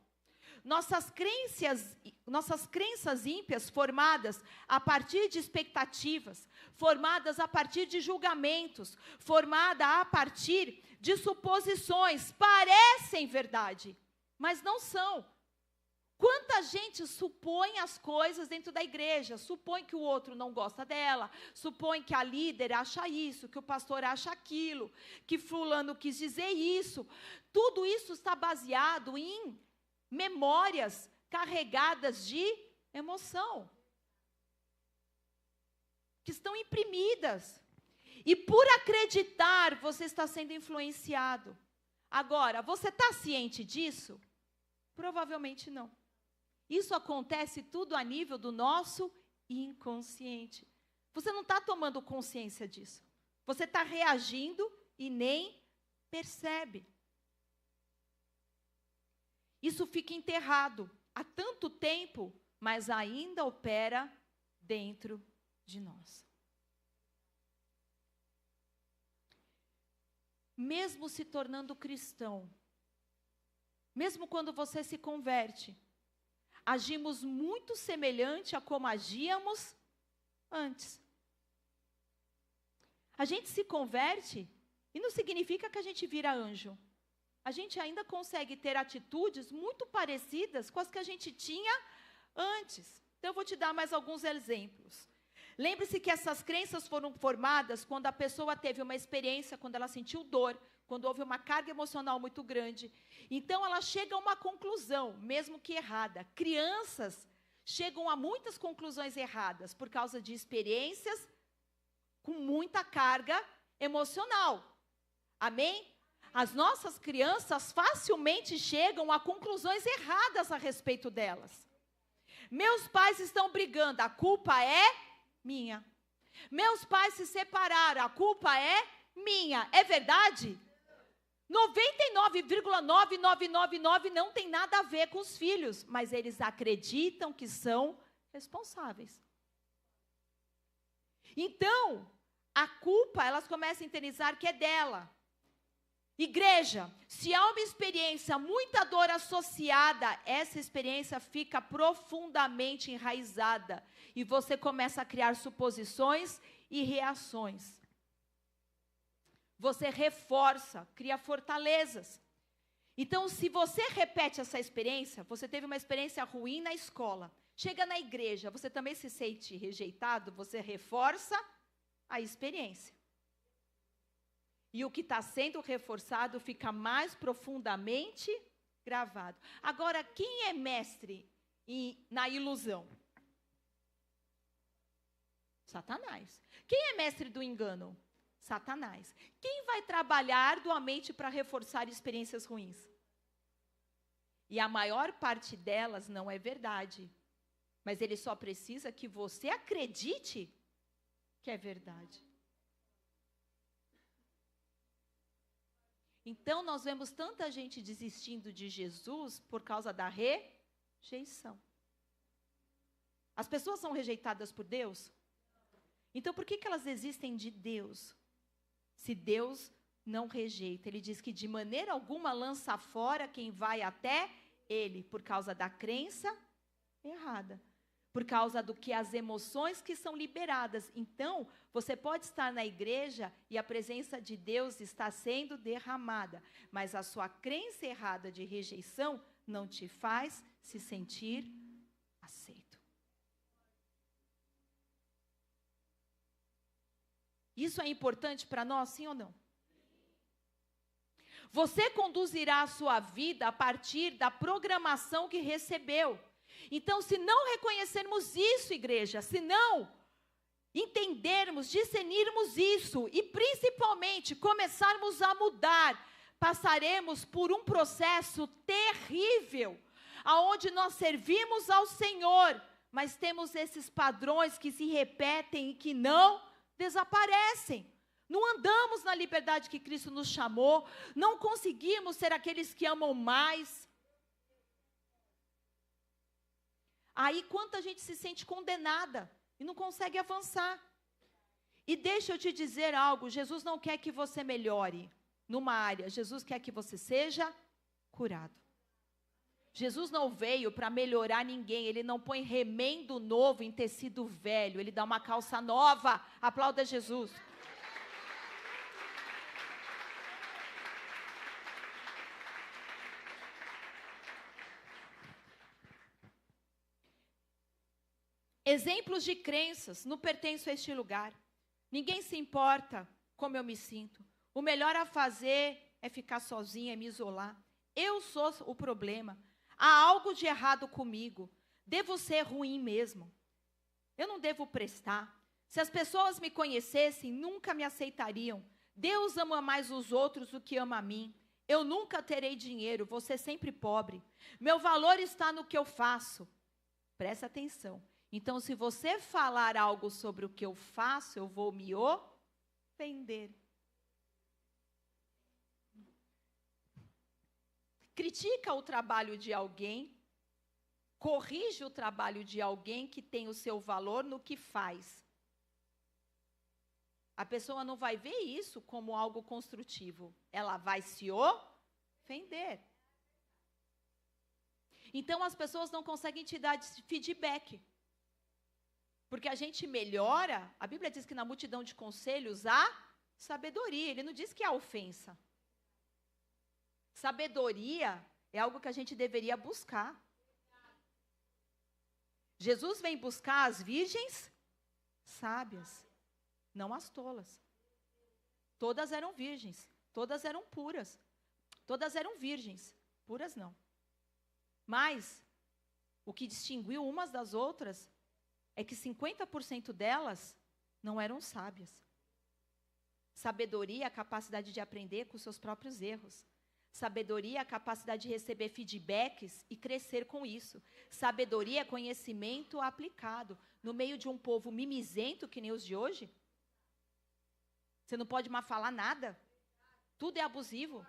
Nossas crenças ímpias formadas a partir de expectativas, formadas a partir de julgamentos, formadas a partir de suposições, parecem verdade, mas não são. Quanta gente supõe as coisas dentro da igreja, supõe que o outro não gosta dela, supõe que a líder acha isso, que o pastor acha aquilo, que fulano quis dizer isso. Tudo isso está baseado em memórias carregadas de emoção, que estão imprimidas. E por acreditar, você está sendo influenciado. Agora, você está ciente disso? Provavelmente não. Isso acontece tudo a nível do nosso inconsciente. Você não está tomando consciência disso. Você está reagindo e nem percebe. Isso fica enterrado há tanto tempo, mas ainda opera dentro de nós. Mesmo se tornando cristão, mesmo quando você se converte, agimos muito semelhante a como agíamos antes. A gente se converte e não significa que a gente vira anjo. A gente ainda consegue ter atitudes muito parecidas com as que a gente tinha antes. Então, eu vou te dar mais alguns exemplos. Lembre-se que essas crenças foram formadas quando a pessoa teve uma experiência, quando ela sentiu dor, quando houve uma carga emocional muito grande. Então, ela chega a uma conclusão, mesmo que errada. Crianças chegam a muitas conclusões erradas por causa de experiências com muita carga emocional. Amém? As nossas crianças facilmente chegam a conclusões erradas a respeito delas. Meus pais estão brigando, a culpa é minha. Meus pais se separaram, a culpa é minha. É verdade? 99,9999 não tem nada a ver com os filhos, mas eles acreditam que são responsáveis. Então, a culpa, elas começam a internalizar que é dela. Igreja, se há uma experiência, muita dor associada, essa experiência fica profundamente enraizada. E você começa a criar suposições e reações. Você reforça, cria fortalezas. Então, se você repete essa experiência, você teve uma experiência ruim na escola, chega na igreja, você também se sente rejeitado, você reforça a experiência. E o que está sendo reforçado fica mais profundamente gravado. Agora, quem é mestre na ilusão? Satanás. Quem é mestre do engano? Satanás. Quem vai trabalhar duamente para reforçar experiências ruins? E a maior parte delas não é verdade. Mas ele só precisa que você acredite que é verdade. Então, nós vemos tanta gente desistindo de Jesus por causa da rejeição. As pessoas são rejeitadas por Deus? Então, por que elas desistem de Deus? Se Deus não rejeita, ele diz que de maneira alguma lança fora quem vai até ele, por causa da crença errada, por causa do que as emoções que são liberadas. Então, você pode estar na igreja e a presença de Deus está sendo derramada, mas a sua crença errada de rejeição não te faz se sentir aceito. Isso é importante para nós, sim ou não? Você conduzirá a sua vida a partir da programação que recebeu. Então, se não reconhecermos isso, igreja, se não entendermos, discernirmos isso e principalmente começarmos a mudar, passaremos por um processo terrível, aonde nós servimos ao Senhor, mas temos esses padrões que se repetem e que não desaparecem. Não andamos na liberdade que Cristo nos chamou, não conseguimos ser aqueles que amam mais. Aí quanta gente se sente condenada e não consegue avançar. E deixa eu te dizer algo, Jesus não quer que você melhore numa área, Jesus quer que você seja curado. Jesus não veio para melhorar ninguém, ele não põe remendo novo em tecido velho, ele dá uma calça nova. Aplauda Jesus. Exemplos de crenças, não pertenço a este lugar. Ninguém se importa como eu me sinto. O melhor a fazer é ficar sozinha, é me isolar. Eu sou o problema. Há algo de errado comigo. Devo ser ruim mesmo. Eu não devo prestar. Se as pessoas me conhecessem, nunca me aceitariam. Deus ama mais os outros do que ama a mim. Eu nunca terei dinheiro, vou ser sempre pobre. Meu valor está no que eu faço. Presta atenção. Então, se você falar algo sobre o que eu faço, eu vou me ofender. Critica o trabalho de alguém, corrige o trabalho de alguém que tem o seu valor no que faz. A pessoa não vai ver isso como algo construtivo. Ela vai se ofender. Então, as pessoas não conseguem te dar feedback. Porque a gente melhora, a Bíblia diz que na multidão de conselhos há sabedoria. Ele não diz que há ofensa. Sabedoria é algo que a gente deveria buscar. Jesus vem buscar as virgens sábias, não as tolas. Todas eram virgens, todas eram puras, todas eram virgens, puras não. Mas o que distinguiu umas das outras é que 50% delas não eram sábias. Sabedoria é a capacidade de aprender com seus próprios erros. Sabedoria é a capacidade de receber feedbacks e crescer com isso. Sabedoria é conhecimento aplicado. No meio de um povo mimizento, que nem os de hoje, você não pode mais falar nada. Tudo é abusivo.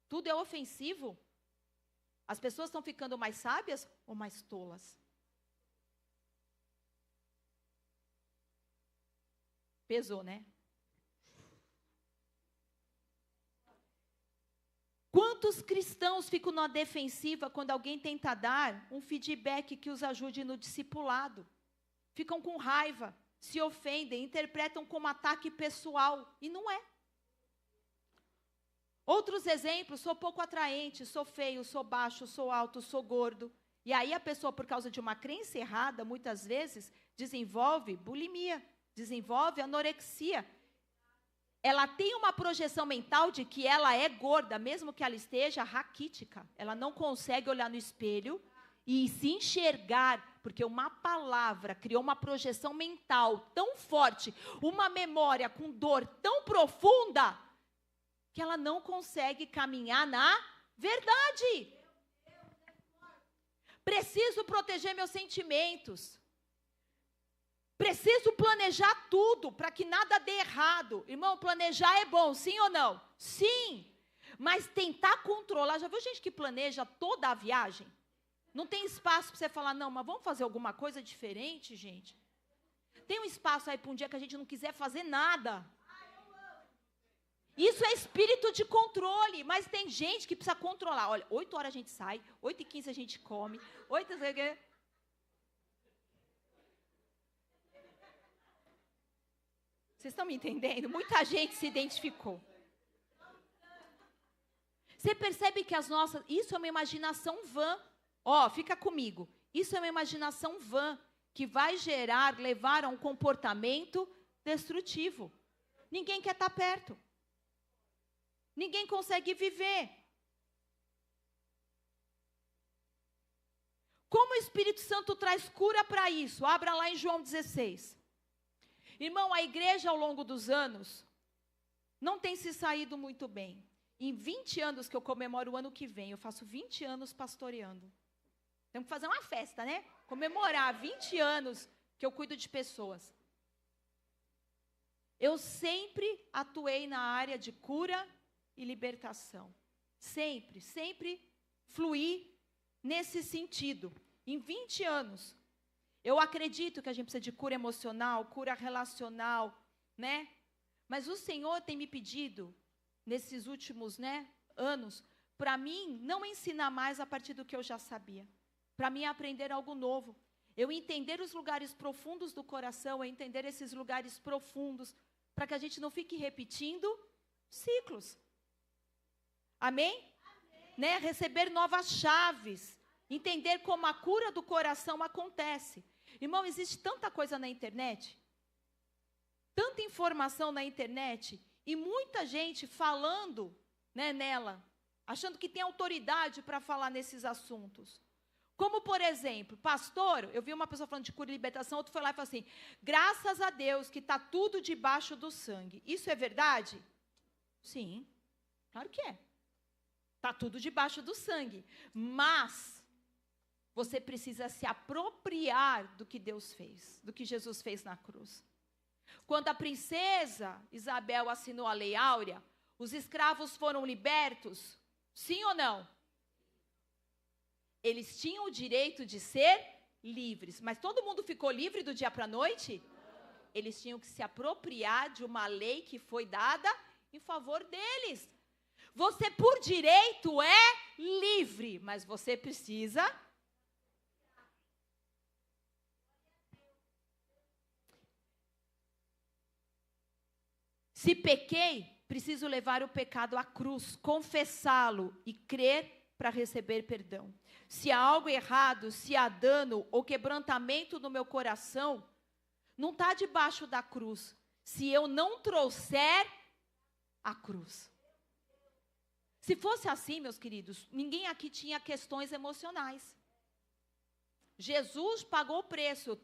Tudo é ofensivo. As pessoas estão ficando mais sábias ou mais tolas? Pesou, né? Quantos cristãos ficam na defensiva quando alguém tenta dar um feedback que os ajude no discipulado? Ficam com raiva, se ofendem, interpretam como ataque pessoal, e não é. Outros exemplos, sou pouco atraente, sou feio, sou baixo, sou alto, sou gordo. E aí a pessoa, por causa de uma crença errada, muitas vezes, desenvolve bulimia, desenvolve anorexia. Ela tem uma projeção mental de que ela é gorda, mesmo que ela esteja raquítica. Ela não consegue olhar no espelho e se enxergar, porque uma palavra criou uma projeção mental tão forte, uma memória com dor tão profunda, que ela não consegue caminhar na verdade. Preciso proteger meus sentimentos. Preciso planejar tudo para que nada dê errado. Irmão, planejar é bom, sim ou não? Sim. Mas tentar controlar, já viu gente que planeja toda a viagem? Não tem espaço para você falar, não, mas vamos fazer alguma coisa diferente, gente? Tem um espaço aí para um dia que a gente não quiser fazer nada. Isso é espírito de controle, mas tem gente que precisa controlar. Olha, 8 horas a gente sai, 8h15 a gente come, 8h... Vocês estão me entendendo? Muita gente se identificou. Você percebe que as nossas... Isso é uma imaginação vã. Ó, fica comigo. Isso é uma imaginação vã que vai levar a um comportamento destrutivo. Ninguém quer estar perto. Ninguém consegue viver. Como o Espírito Santo traz cura para isso? Abra lá em João 16. Irmão, a igreja ao longo dos anos não tem se saído muito bem. Em 20 anos que eu comemoro o ano que vem, eu faço 20 anos pastoreando. Temos que fazer uma festa, né? Comemorar 20 anos que eu cuido de pessoas. Eu sempre atuei na área de cura e libertação. Sempre, sempre fluí nesse sentido. Em 20 anos. Eu acredito que a gente precisa de cura emocional, cura relacional, né? Mas o Senhor tem me pedido, nesses últimos, anos, para mim não ensinar mais a partir do que eu já sabia. Para mim aprender algo novo. Eu entender os lugares profundos do coração, eu entender esses lugares profundos, para que a gente não fique repetindo ciclos. Amém? Amém. Né? Receber novas chaves. Entender como a cura do coração acontece. Irmão, existe tanta coisa na internet, tanta informação na internet, e muita gente falando, né, nela, achando que tem autoridade para falar nesses assuntos. Como, por exemplo, pastor, eu vi uma pessoa falando de cura e libertação, outro foi lá e falou assim, graças a Deus que está tudo debaixo do sangue. Isso é verdade? Sim, claro que é. Está tudo debaixo do sangue. Mas você precisa se apropriar do que Deus fez, do que Jesus fez na cruz. Quando a princesa Isabel assinou a Lei Áurea, os escravos foram libertos? Sim ou não? Eles tinham o direito de ser livres, mas todo mundo ficou livre do dia para a noite? Eles tinham que se apropriar de uma lei que foi dada em favor deles. Você, por direito, é livre, mas você precisa... Se pequei, preciso levar o pecado à cruz, confessá-lo e crer para receber perdão. Se há algo errado, se há dano ou quebrantamento no meu coração, não está debaixo da cruz. Se eu não trouxer a cruz. Se fosse assim, meus queridos, ninguém aqui tinha questões emocionais. Jesus pagou o preço.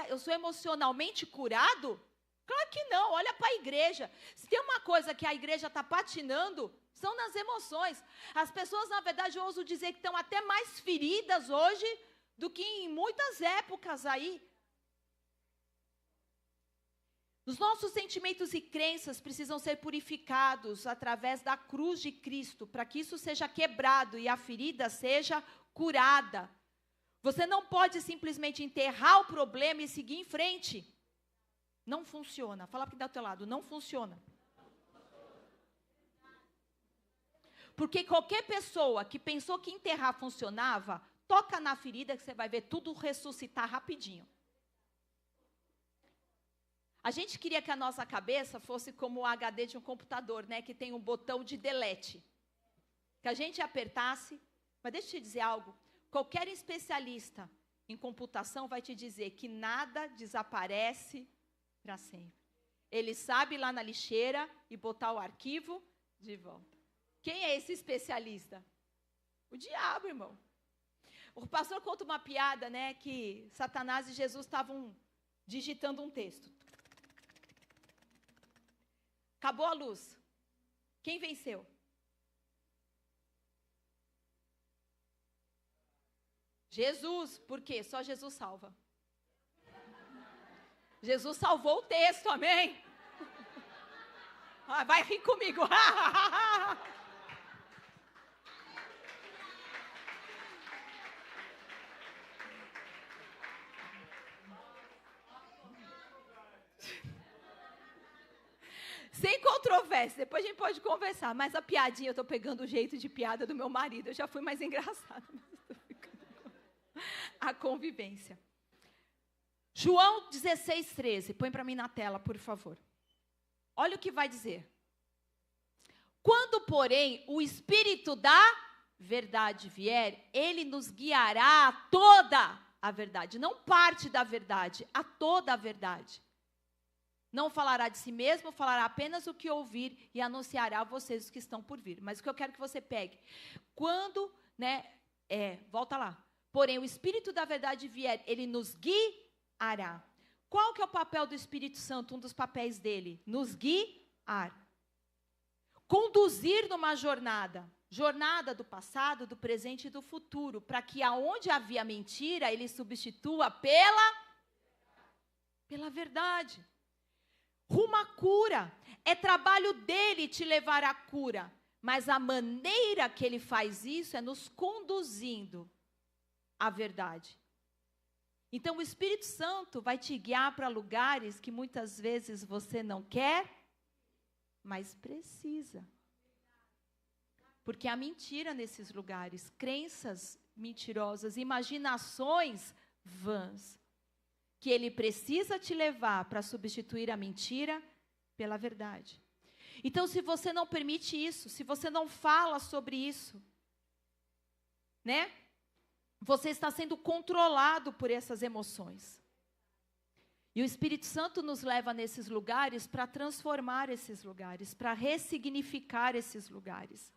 Eu sou emocionalmente curado? Claro que não, olha para a igreja. Se tem uma coisa que a igreja está patinando, são nas emoções. As pessoas, na verdade, eu ouso dizer que estão até mais feridas hoje do que em muitas épocas aí. Os nossos sentimentos e crenças precisam ser purificados através da cruz de Cristo, para que isso seja quebrado e a ferida seja curada. Você não pode simplesmente enterrar o problema e seguir em frente. Não funciona. Fala para quem está do teu lado, não funciona. Porque qualquer pessoa que pensou que enterrar funcionava, toca na ferida que você vai ver tudo ressuscitar rapidinho. A gente queria que a nossa cabeça fosse como o HD de um computador, né? Que tem um botão de delete. Que a gente apertasse. Mas deixa eu te dizer algo. Qualquer especialista em computação vai te dizer que nada desaparece para sempre. Ele sabe ir lá na lixeira e botar o arquivo de volta. Quem é esse especialista? O diabo, irmão. O pastor conta uma piada, né? Que Satanás e Jesus estavam digitando um texto. Acabou a luz. Quem venceu? Jesus. Por quê? Só Jesus salva. Jesus salvou o texto, amém? Ah, vai rir comigo. Sem controvérsia, depois a gente pode conversar. Mas a piadinha, eu estou pegando o jeito de piada do meu marido. Eu já fui mais engraçada, mas estou ficando com a convivência. João 16:13. Põe para mim na tela, por favor. Olha o que vai dizer. Quando, porém, o Espírito da verdade vier, ele nos guiará a toda a verdade. Não parte da verdade, a toda a verdade. Não falará de si mesmo, falará apenas o que ouvir e anunciará a vocês os que estão por vir. Mas o que eu quero que você pegue. Quando, volta lá. Porém, o Espírito da verdade vier, ele nos guiará. Qual que é o papel do Espírito Santo? Um dos papéis dele. Nos guiar. Conduzir numa jornada. Jornada do passado, do presente e do futuro. Para que aonde havia mentira, ele substitua pela verdade. Rumo à cura. É trabalho dele te levar à cura. Mas a maneira que ele faz isso é nos conduzindo à verdade. Então o Espírito Santo vai te guiar para lugares que muitas vezes você não quer, mas precisa. Porque há mentira nesses lugares, crenças mentirosas, imaginações vãs. Que ele precisa te levar para substituir a mentira pela verdade. Então, se você não permite isso, se você não fala sobre isso, né? você está sendo controlado por essas emoções. E o Espírito Santo nos leva nesses lugares para transformar esses lugares, para ressignificar esses lugares.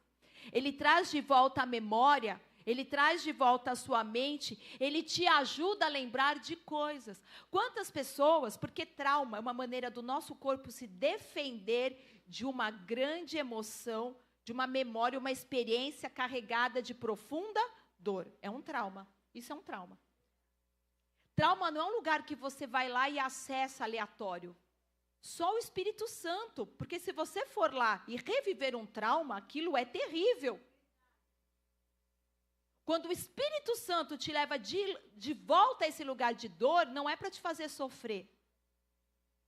Ele traz de volta a memória, ele traz de volta a sua mente, ele te ajuda a lembrar de coisas. Quantas pessoas, porque trauma é uma maneira do nosso corpo se defender de uma grande emoção, de uma memória, uma experiência carregada de profunda dor. É um trauma. Isso é um trauma. Trauma não é um lugar que você vai lá e acessa aleatório. Só o Espírito Santo. Porque se você for lá e reviver um trauma, aquilo é terrível. Quando o Espírito Santo te leva de volta a esse lugar de dor, não é para te fazer sofrer.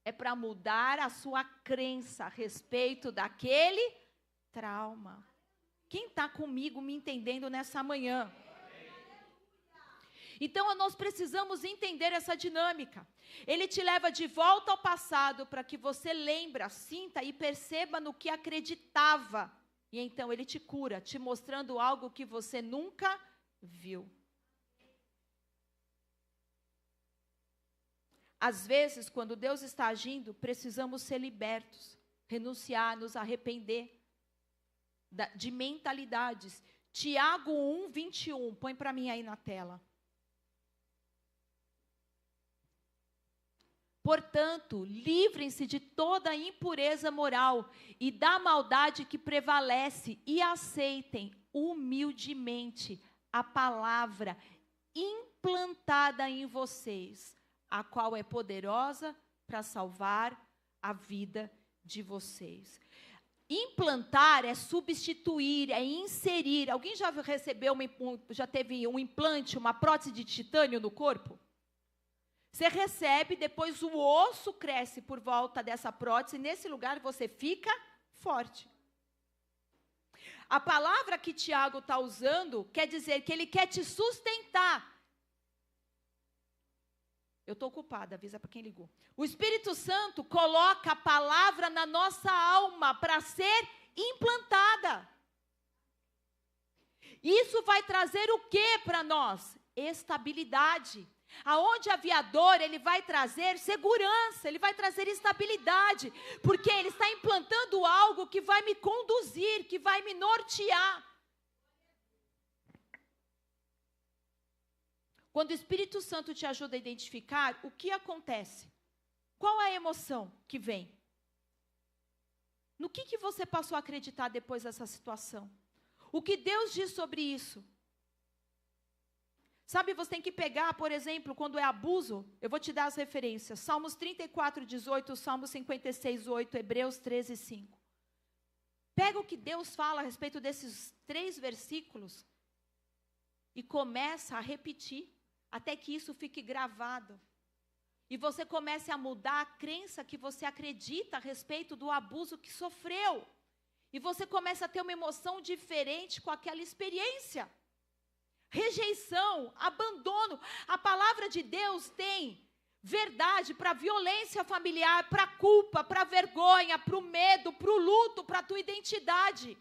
É para mudar a sua crença a respeito daquele trauma. Quem está comigo me entendendo nessa manhã? Então, nós precisamos entender essa dinâmica. Ele te leva de volta ao passado para que você lembre, sinta e perceba no que acreditava. E então ele te cura, te mostrando algo que você nunca viu. Às vezes, quando Deus está agindo, precisamos ser libertos, renunciar, nos arrepender de mentalidades. Tiago 1, 21, põe para mim aí na tela. Portanto, livrem-se de toda impureza moral e da maldade que prevalece e aceitem humildemente a palavra implantada em vocês, a qual é poderosa para salvar a vida de vocês. Implantar é substituir, é inserir. Alguém já recebeu, já teve um implante, uma prótese de titânio no corpo? Você recebe, depois o osso cresce por volta dessa prótese, e nesse lugar você fica forte. A palavra que Tiago está usando quer dizer que ele quer te sustentar. Eu estou ocupada, avisa para quem ligou. O Espírito Santo coloca a palavra na nossa alma para ser implantada. Isso vai trazer o que para nós? Estabilidade. Aonde havia dor, ele vai trazer segurança, ele vai trazer estabilidade, porque ele está implantando algo que vai me conduzir, que vai me nortear. Quando o Espírito Santo te ajuda a identificar, o que acontece? Qual é a emoção que vem? No que você passou a acreditar depois dessa situação? O que Deus diz sobre isso? Sabe, você tem que pegar, por exemplo, quando é abuso, eu vou te dar as referências. Salmos 34, 18, Salmos 56, 8, Hebreus 13, 5. Pega o que Deus fala a respeito desses 3 versículos e começa a repetir, até que isso fique gravado. E você comece a mudar a crença que você acredita a respeito do abuso que sofreu. E você começa a ter uma emoção diferente com aquela experiência. Rejeição, abandono. A palavra de Deus tem verdade para violência familiar, para culpa, para vergonha, para o medo, para o luto, para a tua identidade.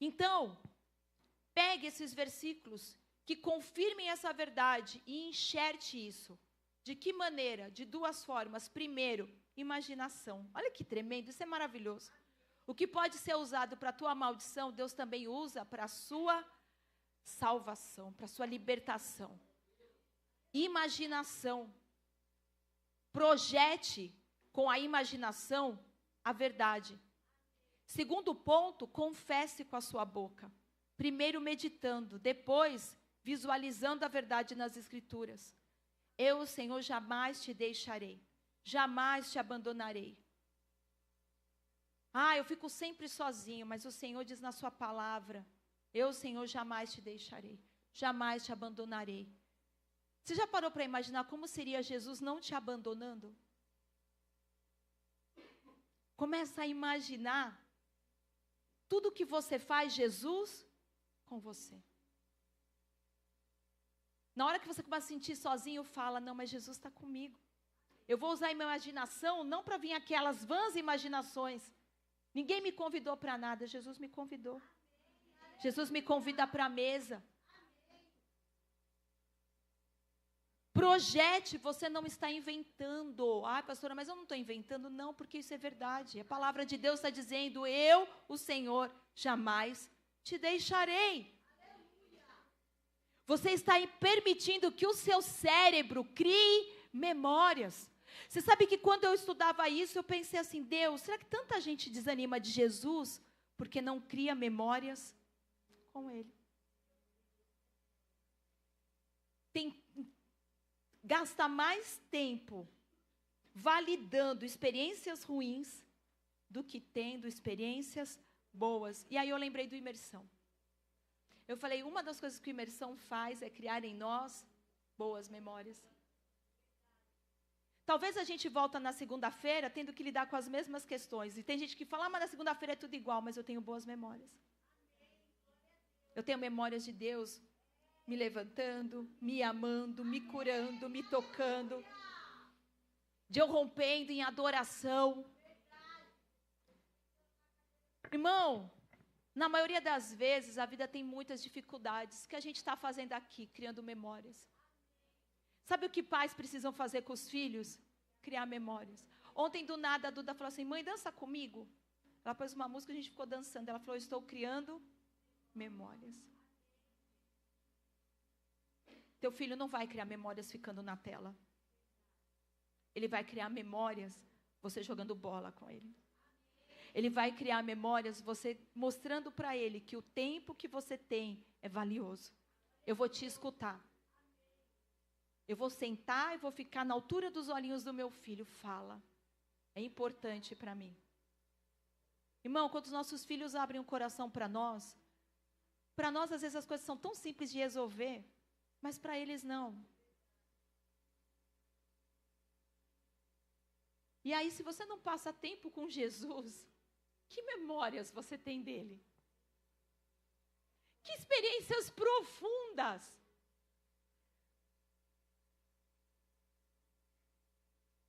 Então, pegue esses versículos que confirmem essa verdade e enxerte isso. De que maneira? De 2 formas. Primeiro, imaginação. Olha que tremendo, isso é maravilhoso. O que pode ser usado para a tua maldição, Deus também usa para a sua salvação, para a sua libertação. Imaginação. Projete com a imaginação a verdade. Segundo ponto, confesse com a sua boca. Primeiro meditando, depois visualizando a verdade nas Escrituras. Eu, Senhor, jamais te deixarei. Jamais te abandonarei. Eu fico sempre sozinho, mas o Senhor diz na sua palavra, eu, Senhor, jamais te deixarei, jamais te abandonarei. Você já parou para imaginar como seria Jesus não te abandonando? Começa a imaginar tudo que você faz, Jesus, com você. Na hora que você começa a sentir sozinho, fala, não, mas Jesus está comigo. Eu vou usar a minha imaginação não para vir aquelas vãs imaginações. Ninguém me convidou para nada, Jesus me convidou. Jesus me convida para a mesa. Projete, você não está inventando. Ah, pastora, mas eu não estou inventando. Não, porque isso é verdade. A palavra de Deus está dizendo, eu, o Senhor, jamais te deixarei. Você está permitindo que o seu cérebro crie memórias. Você sabe que quando eu estudava isso, eu pensei assim, Deus, será que tanta gente desanima de Jesus porque não cria memórias com Ele? Gasta mais tempo validando experiências ruins do que tendo experiências boas. E aí eu lembrei do imersão. Eu falei, uma das coisas que o imersão faz é criar em nós boas memórias. Talvez a gente volta na segunda-feira tendo que lidar com as mesmas questões. E tem gente que fala, mas na segunda-feira é tudo igual, mas eu tenho boas memórias. Eu tenho memórias de Deus me levantando, me amando, me curando, me tocando, de eu rompendo em adoração. Irmão, na maioria das vezes a vida tem muitas dificuldades. O que a gente está fazendo aqui? Criando memórias. Sabe o que pais precisam fazer com os filhos? Criar memórias. Ontem do nada a Duda falou assim, mãe, dança comigo? Ela pôs uma música e a gente ficou dançando. Ela falou, estou criando memórias. Teu filho não vai criar memórias ficando na tela. Ele vai criar memórias você jogando bola com ele. Ele vai criar memórias você mostrando para ele que o tempo que você tem é valioso. Eu vou te escutar. Eu vou sentar e vou ficar na altura dos olhinhos do meu filho. Fala. É importante para mim. Irmão, quando os nossos filhos abrem o coração para nós às vezes as coisas são tão simples de resolver, mas para eles não. E aí, se você não passa tempo com Jesus, que memórias você tem dele? Que experiências profundas!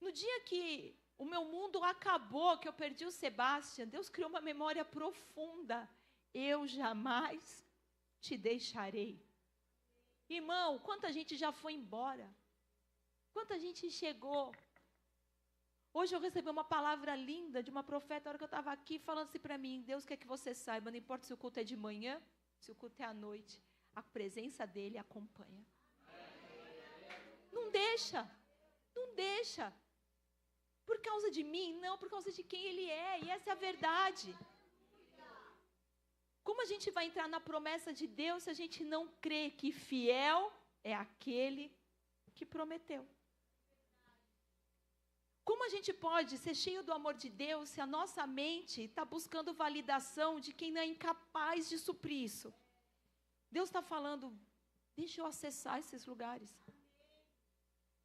No dia que o meu mundo acabou, que eu perdi o Sebastião, Deus criou uma memória profunda. Eu jamais te deixarei. Irmão, quanta gente já foi embora? Quanta gente chegou? Hoje eu recebi uma palavra linda de uma profeta, na hora que eu estava aqui, falando assim para mim, Deus quer que você saiba, não importa se o culto é de manhã, se o culto é à noite, a presença dele acompanha. Não deixa. Por causa de mim? Não, por causa de quem ele é, e essa é a verdade. Como a gente vai entrar na promessa de Deus se a gente não crê que fiel é aquele que prometeu? Como a gente pode ser cheio do amor de Deus se a nossa mente está buscando validação de quem não é incapaz de suprir isso? Deus está falando, deixa eu acessar esses lugares.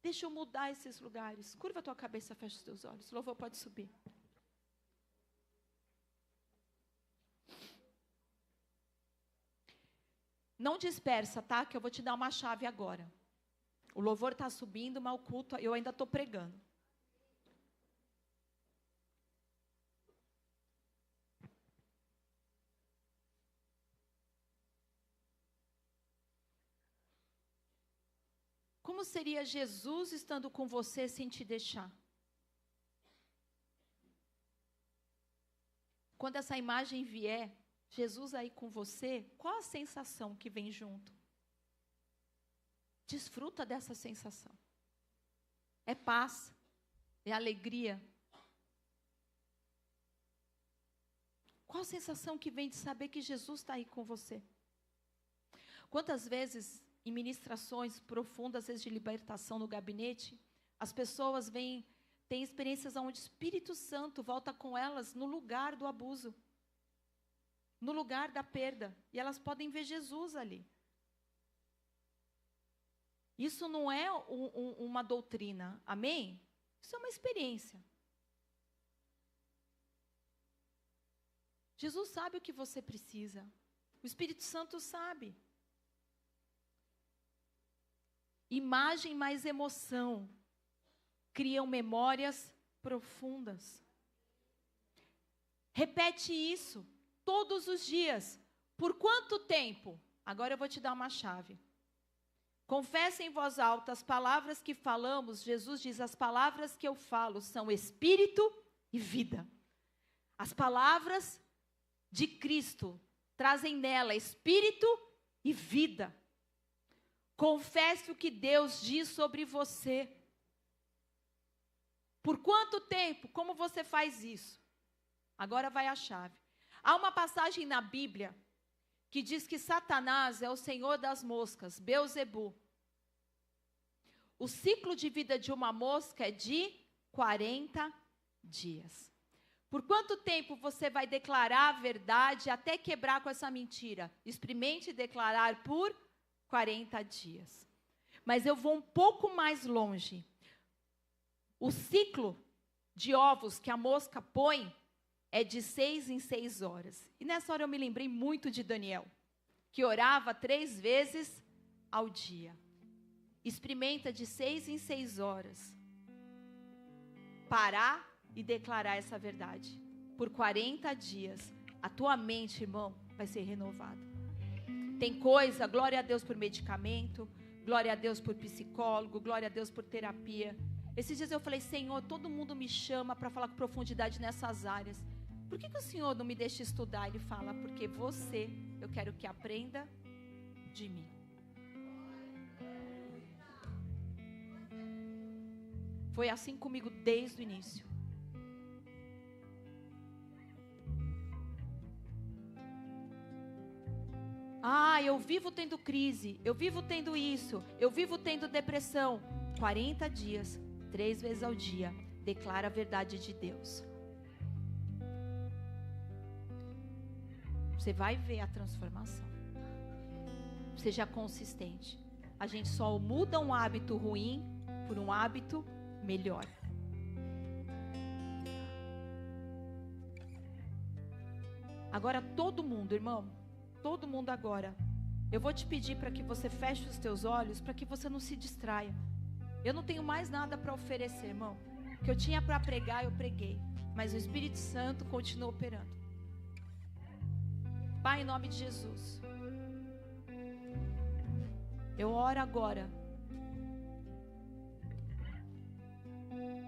Deixa eu mudar esses lugares. Curva a tua cabeça, fecha os teus olhos. O louvor pode subir. Não dispersa, tá? Que eu vou te dar uma chave agora. O louvor está subindo, mas o culto, eu ainda estou pregando. Como seria Jesus estando com você sem te deixar? Quando essa imagem vier, Jesus aí com você, qual a sensação que vem junto? Desfruta dessa sensação. É paz, é alegria. Qual a sensação que vem de saber que Jesus está aí com você? Quantas vezes, em ministrações profundas, às vezes de libertação no gabinete, as pessoas têm experiências onde o Espírito Santo volta com elas no lugar do abuso, no lugar da perda, e elas podem ver Jesus ali. Isso não é uma doutrina, amém? Isso é uma experiência. Jesus sabe o que você precisa, o Espírito Santo sabe. Imagem mais emoção criam memórias profundas. Repete isso todos os dias. Por quanto tempo? Agora eu vou te dar uma chave. Confessa em voz alta as palavras que falamos. Jesus diz, as palavras que eu falo são espírito e vida. As palavras de Cristo trazem nela espírito e vida. Confesse o que Deus diz sobre você. Por quanto tempo? Como você faz isso? Agora vai a chave. Há uma passagem na Bíblia que diz que Satanás é o senhor das moscas, Beelzebu. O ciclo de vida de uma mosca é de 40 dias. Por quanto tempo você vai declarar a verdade até quebrar com essa mentira? Experimente declarar por 40 dias. Mas eu vou um pouco mais longe. O ciclo de ovos que a mosca põe é de 6 em 6 horas. E nessa hora eu me lembrei muito de Daniel, que orava 3 vezes ao dia. Experimenta de 6 em 6 horas. Parar e declarar essa verdade. Por 40 dias, a tua mente, irmão, vai ser renovada. Tem coisa, glória a Deus por medicamento, glória a Deus por psicólogo, glória a Deus por terapia. Esses dias eu falei, Senhor, todo mundo me chama para falar com profundidade nessas áreas. Por que o Senhor não me deixa estudar? Ele fala, porque você, eu quero que aprenda de mim. Foi assim comigo desde o início. Eu vivo tendo crise, eu vivo tendo isso, eu vivo tendo depressão. 40 dias, 3 vezes ao dia, declara a verdade de Deus. Você vai ver a transformação. Seja consistente. A gente só muda um hábito ruim por um hábito melhor. Agora todo mundo, irmão, todo mundo agora. Eu vou te pedir para que você feche os teus olhos, para que você não se distraia. Eu não tenho mais nada para oferecer, irmão. O que eu tinha para pregar, eu preguei. Mas o Espírito Santo continua operando. Pai, em nome de Jesus, eu oro agora.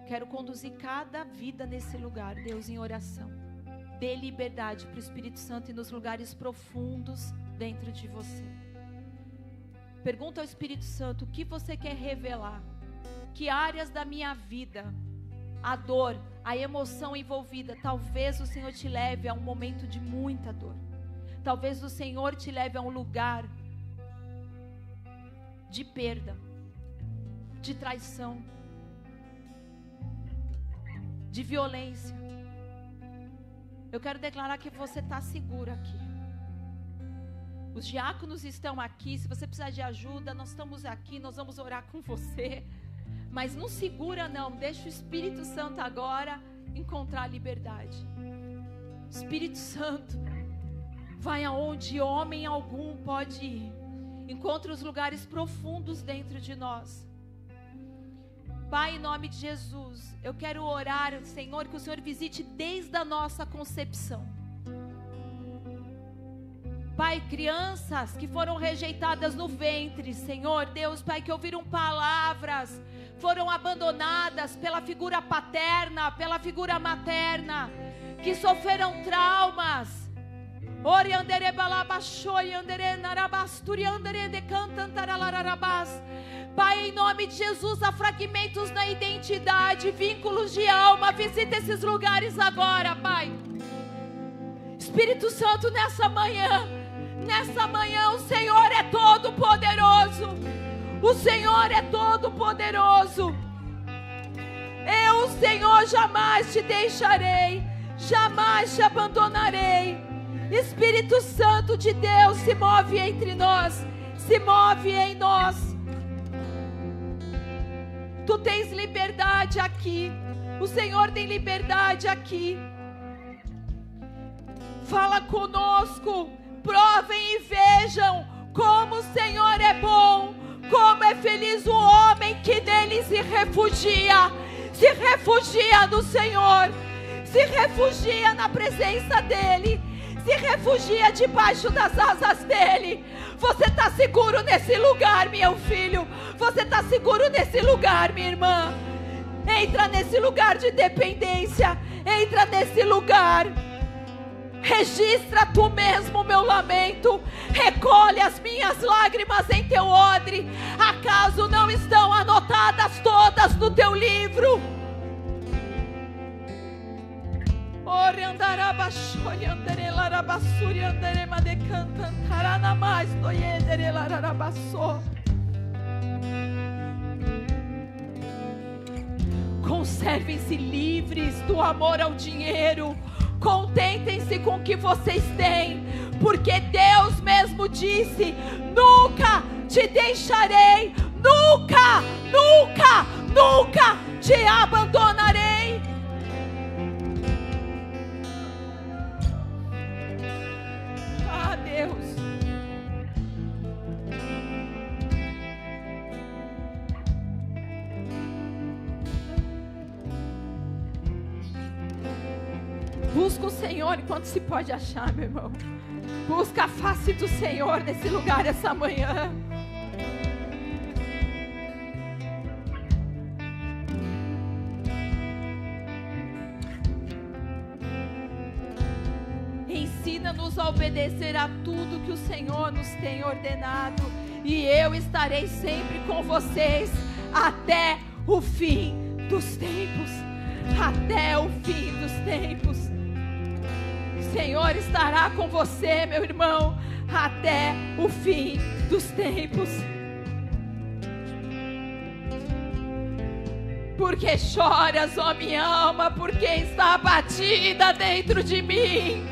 Quero conduzir cada vida nesse lugar, Deus, em oração. Dê liberdade para o Espírito Santo e nos lugares profundos dentro de você. Pergunta ao Espírito Santo o que você quer revelar. Que áreas da minha vida, a dor, a emoção envolvida, talvez o Senhor te leve a um momento de muita dor. Talvez o Senhor te leve a um lugar de perda, de traição, de violência. Eu quero declarar que você está seguro aqui. Os diáconos estão aqui. Se você precisar de ajuda, nós estamos aqui. Nós vamos orar com você. Mas não segura não. Deixa o Espírito Santo agora encontrar liberdade. Espírito Santo, vai aonde homem algum pode ir. Encontra os lugares profundos dentro de nós. Pai, em nome de Jesus, eu quero orar, Senhor, que o Senhor visite desde a nossa concepção. Pai, crianças que foram rejeitadas no ventre, Senhor, Deus, Pai, que ouviram palavras, foram abandonadas pela figura paterna, pela figura materna, que sofreram traumas. Pai, em nome de Jesus, há fragmentos na identidade, vínculos de alma. Visita esses lugares agora, Pai. Espírito Santo, nessa manhã o Senhor é todo poderoso. O Senhor é todo poderoso. Eu, Senhor, jamais te deixarei, jamais te abandonarei. Espírito Santo de Deus, se move entre nós, se move em nós. Tu tens liberdade aqui, o Senhor tem liberdade aqui. Fala conosco, provem e vejam como o Senhor é bom, como é feliz o homem que nele se refugia no Senhor. Se refugia na presença dEle. Se refugia debaixo das asas dEle. Você está seguro nesse lugar, meu filho. Você está seguro nesse lugar, minha irmã. Entra nesse lugar de dependência. Entra nesse lugar. Registra tu mesmo o meu lamento. Recolhe as minhas lágrimas em teu odre. Acaso não estão anotadas todas no teu livro? Conservem-se livres do amor ao dinheiro. Contentem-se com o que vocês têm, porque Deus mesmo disse: nunca te deixarei, nunca, nunca, nunca te abandonarei. Ah, Deus. Busca o Senhor enquanto se pode achar, meu irmão. Busca a face do Senhor nesse lugar essa manhã. Ensina-nos a obedecer a tudo que o Senhor nos tem ordenado, e eu estarei sempre com vocês até o fim dos tempos. Até o fim dos tempos. O Senhor estará com você, meu irmão, até o fim dos tempos. Porque choras, ó minha alma, porque está abatida dentro de mim.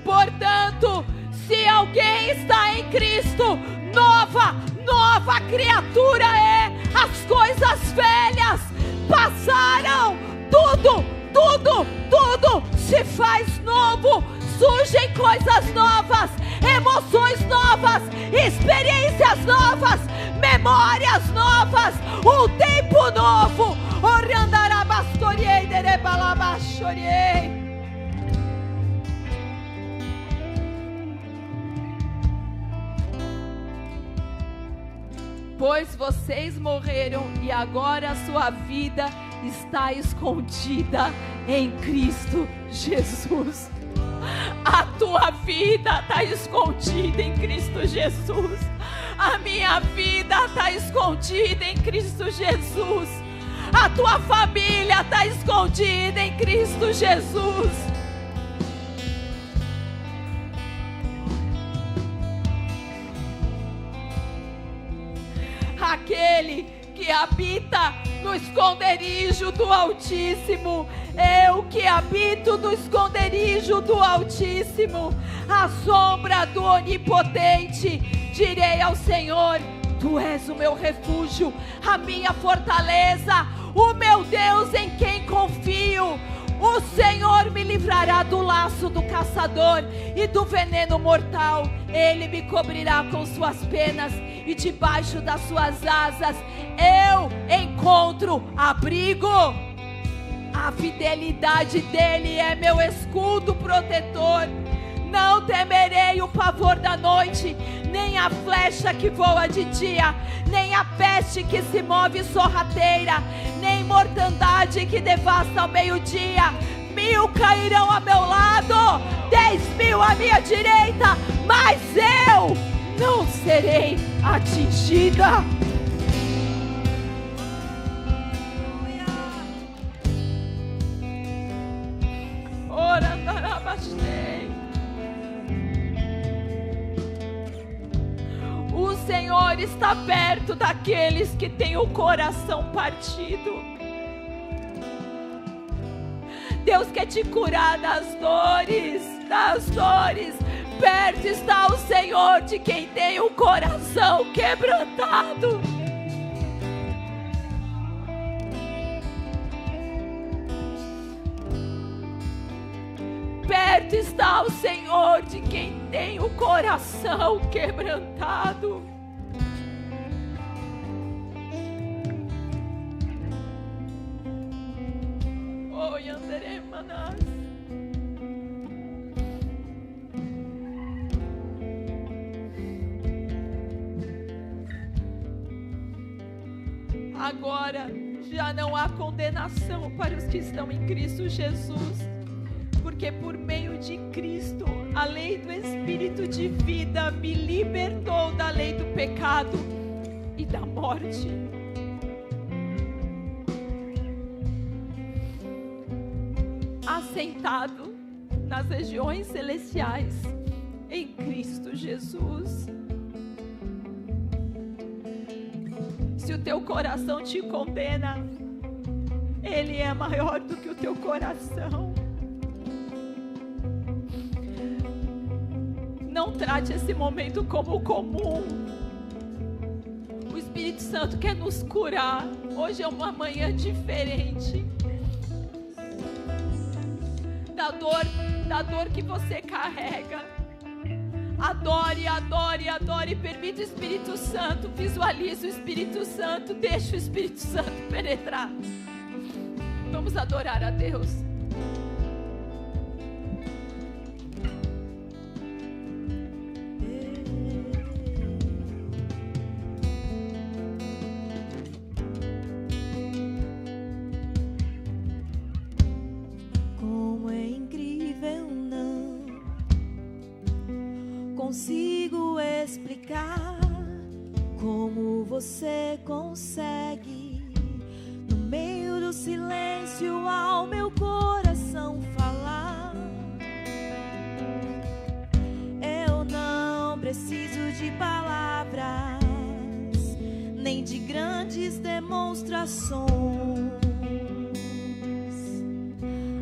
Portanto, se alguém está em Cristo, nova criatura é. As coisas velhas passaram, tudo se faz novo. Surgem coisas novas, emoções novas, experiências novas, memórias novas, um tempo novo. Oriandarabastoriei derebalabachoriei. Pois vocês morreram e agora a sua vida está escondida em Cristo Jesus. A tua vida está escondida em Cristo Jesus. A minha vida está escondida em Cristo Jesus. A tua família está escondida em Cristo Jesus. Aquele que habita no esconderijo do Altíssimo, eu que habito no esconderijo do Altíssimo, à sombra do Onipotente, direi ao Senhor: Tu és o meu refúgio, a minha fortaleza, o meu Deus em quem confio. O Senhor me livrará do laço do caçador e do veneno mortal. Ele me cobrirá com suas penas e debaixo das suas asas eu encontro abrigo. A fidelidade dele é meu escudo protetor. Não temerei o pavor da noite, nem a flecha que voa de dia, nem a peste que se move sorrateira, nem mortandade que devasta ao meio-dia. 1000 cairão a meu lado, 10.000 à minha direita, mas eu não serei atingida. Ora, andarabastei. O Senhor está perto daqueles que têm o coração partido. Deus quer te curar das dores, Perto está o Senhor de quem tem o coração quebrantado. Perto está o Senhor de quem tem o coração quebrantado. Agora já não há condenação para os que estão em Cristo Jesus, porque por meio de Cristo, a lei do Espírito de vida me libertou da lei do pecado e da morte. Assentado nas regiões celestiais em Cristo Jesus. Se o teu coração te condena, Ele é maior do que o teu coração. Não trate esse momento como comum. O Espírito Santo quer nos curar. Hoje é uma manhã diferente. Da dor que você carrega. Adore, adore, adore. Permita o Espírito Santo. Visualize o Espírito Santo. Deixe o Espírito Santo penetrar. Vamos adorar a Deus. Como é incrível, não consigo explicar como você consegue, no meio do silêncio, ao meu coração falar. Eu não preciso de palavras, nem de grandes demonstrações.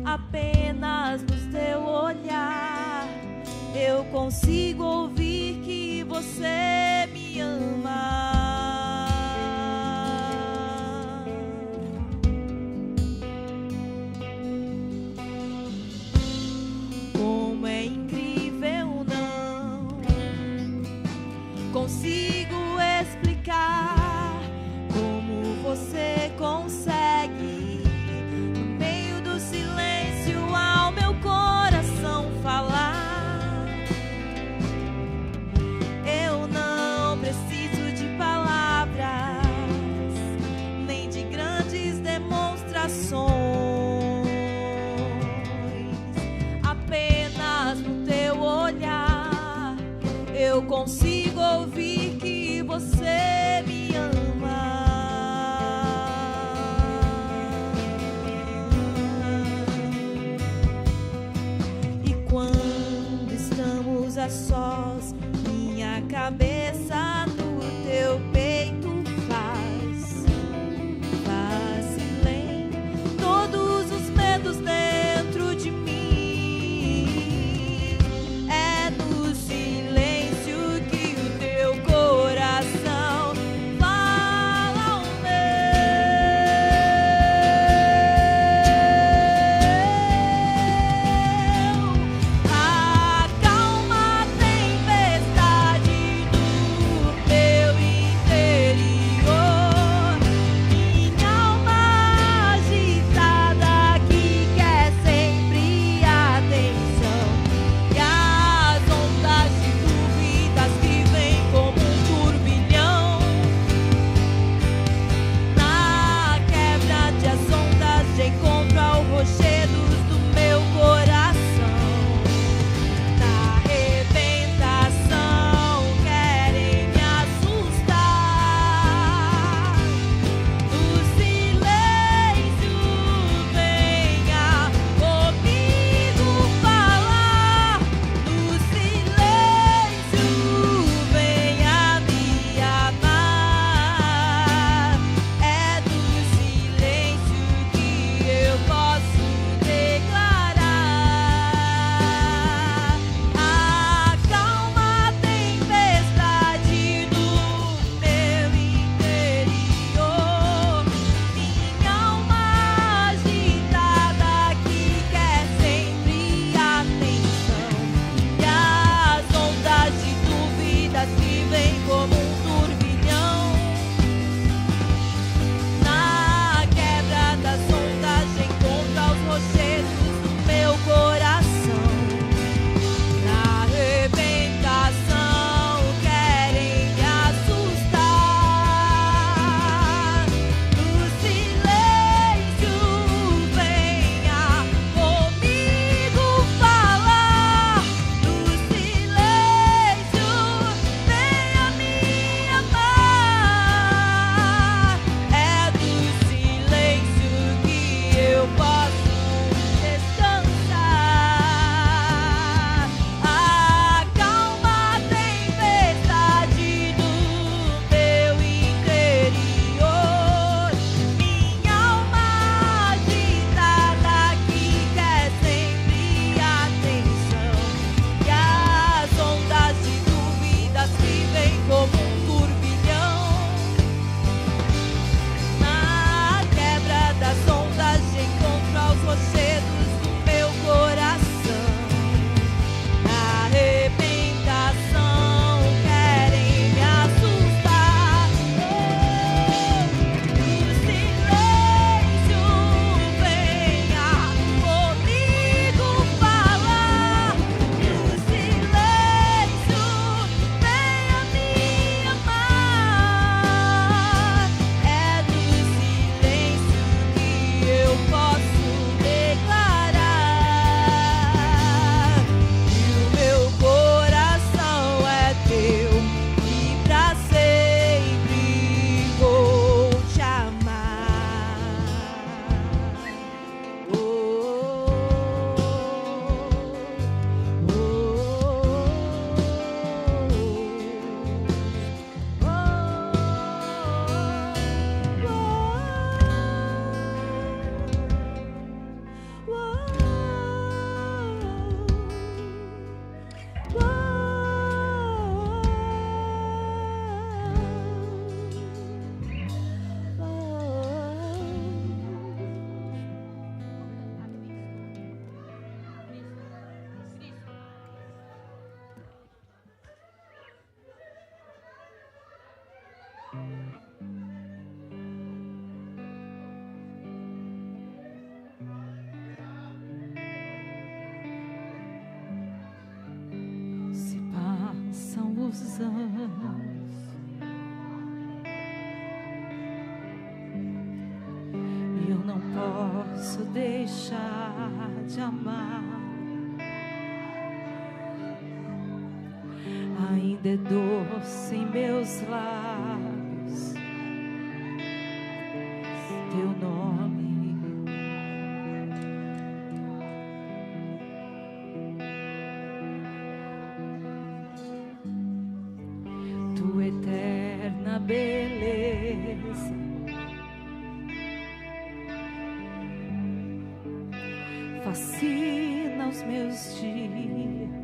Apenas no teu olhar eu consigo ouvir que você me ama. Como é incrível, não consigo explicar como você consegue, no meio do silêncio, ao meu coração falar. Eu não preciso de palavras, Se passam os anos e eu não posso deixar de amar. Ainda é doce em meus lábios teu nome. Tua eterna beleza fascina os meus dias.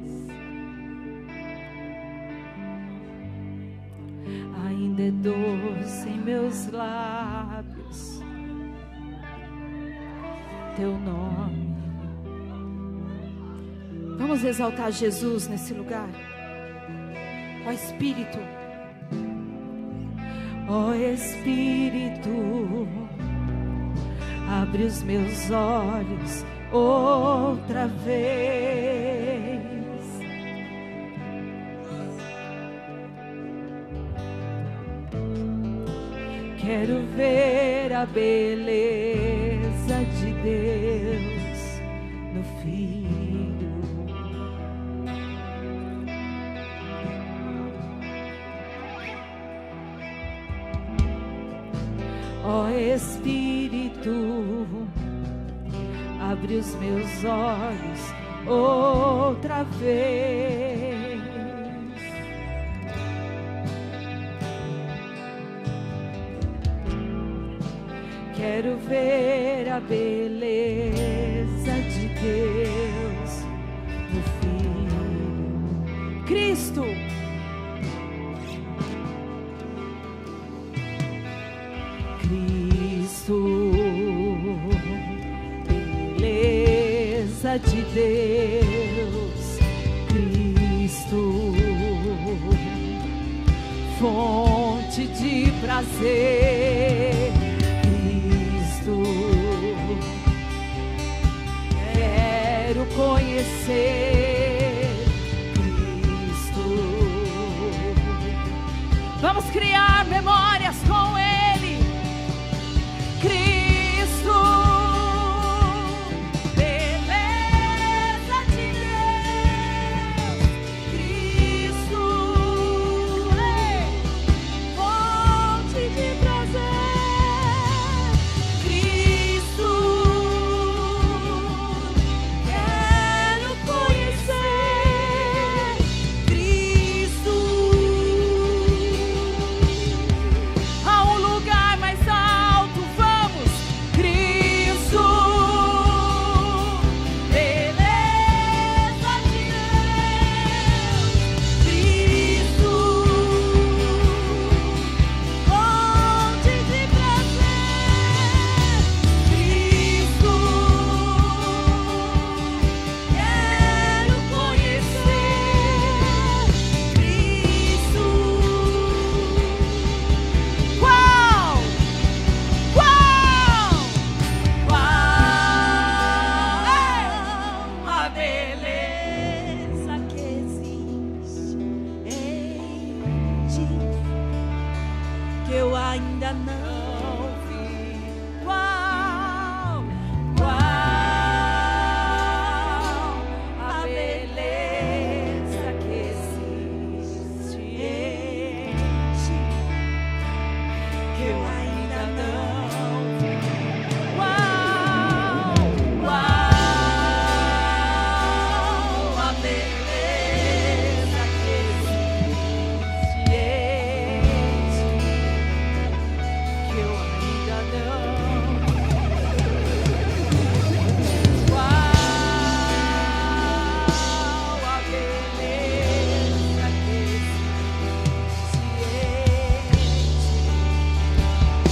Ainda é doce em meus lábios teu nome. Vamos exaltar Jesus nesse lugar. Ó Espírito, ó Espírito, abre os meus olhos outra vez. Quero ver a beleza de Deus no Filho. Ó Espírito, abre os meus olhos outra vez. Quero ver a beleza de Deus no Filho. Cristo, Cristo, beleza de Deus, Cristo, fonte de prazer, Cristo, quero conhecer Cristo. vamos criar memórias com Ele. Cristo, beleza de Deus. Cristo, fonte de prazer. Cristo, quero conhecer Cristo. A um lugar mais alto vamos. Cristo, beleza de Deus. Cristo, fonte de prazer. Cristo, quero conhecer Cristo. Qual a beleza Que existe em ti, que eu ainda não vi. qual a beleza que existe em ti, Que eu ainda não vi. qual a beleza que existe em ti, Que eu ainda não qual a beleza que existe em ti,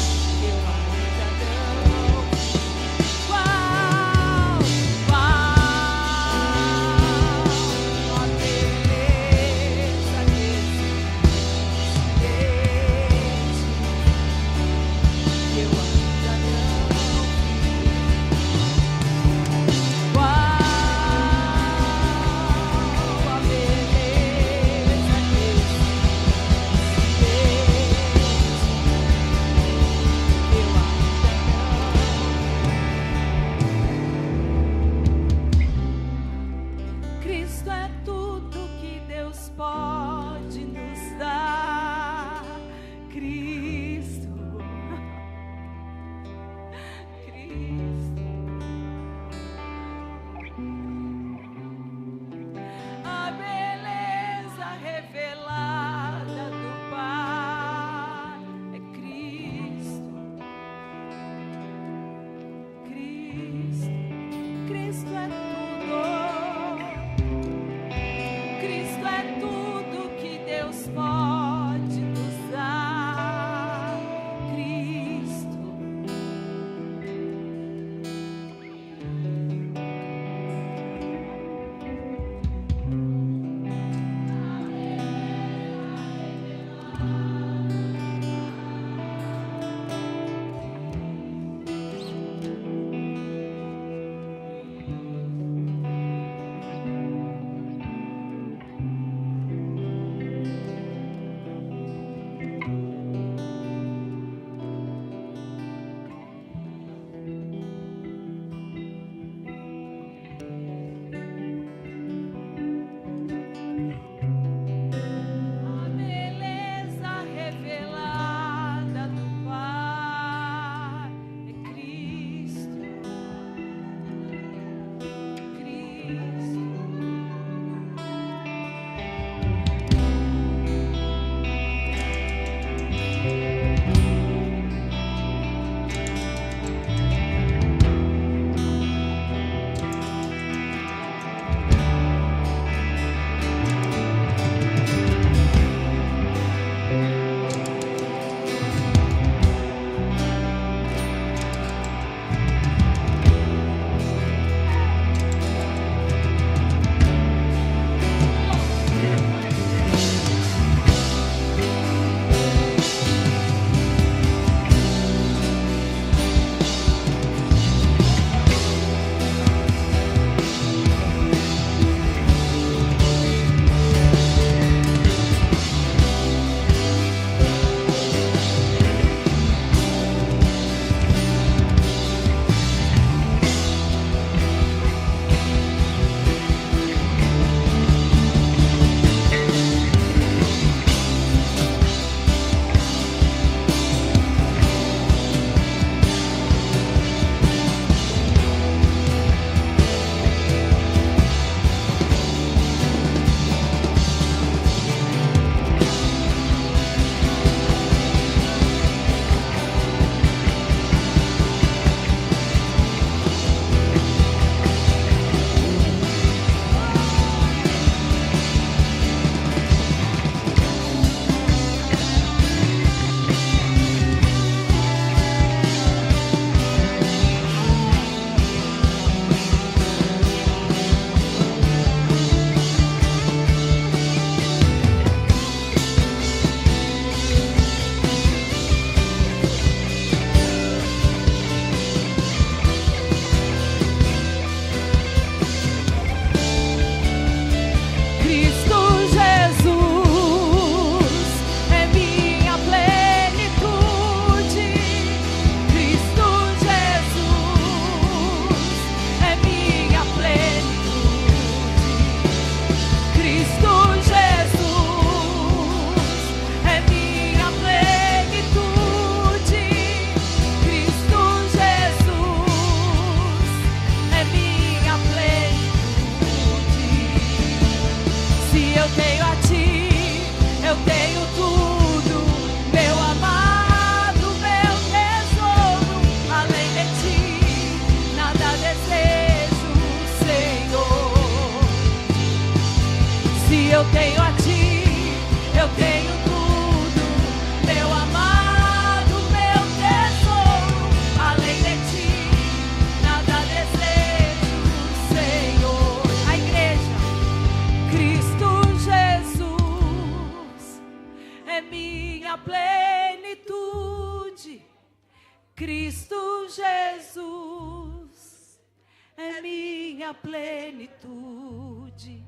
minha plenitude.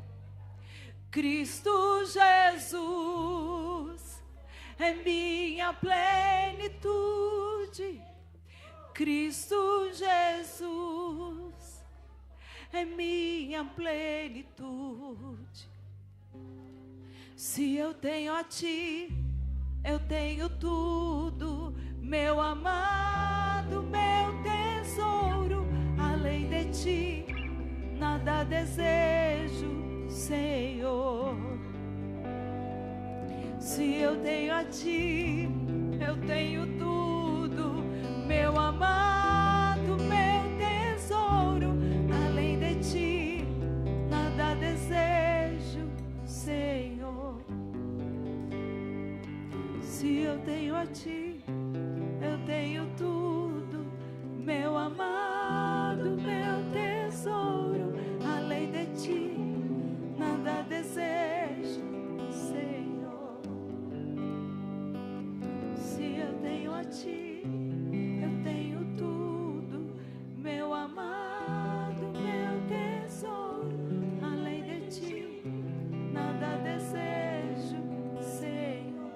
Cristo Jesus é minha plenitude. Cristo Jesus é minha plenitude. Se eu tenho a Ti, eu tenho tudo, meu amado, meu tesouro. Além de Ti, nada desejo, Senhor. Se eu tenho a Ti, eu tenho tudo, meu amado, meu tesouro. Além de Ti, nada desejo, Senhor. Se eu tenho a Ti, eu tenho tudo, meu amado, meu tesouro. Além de Ti, nada desejo, Senhor. Se eu tenho a Ti, eu tenho tudo, meu amado, meu tesouro. Além de Ti, nada desejo, Senhor.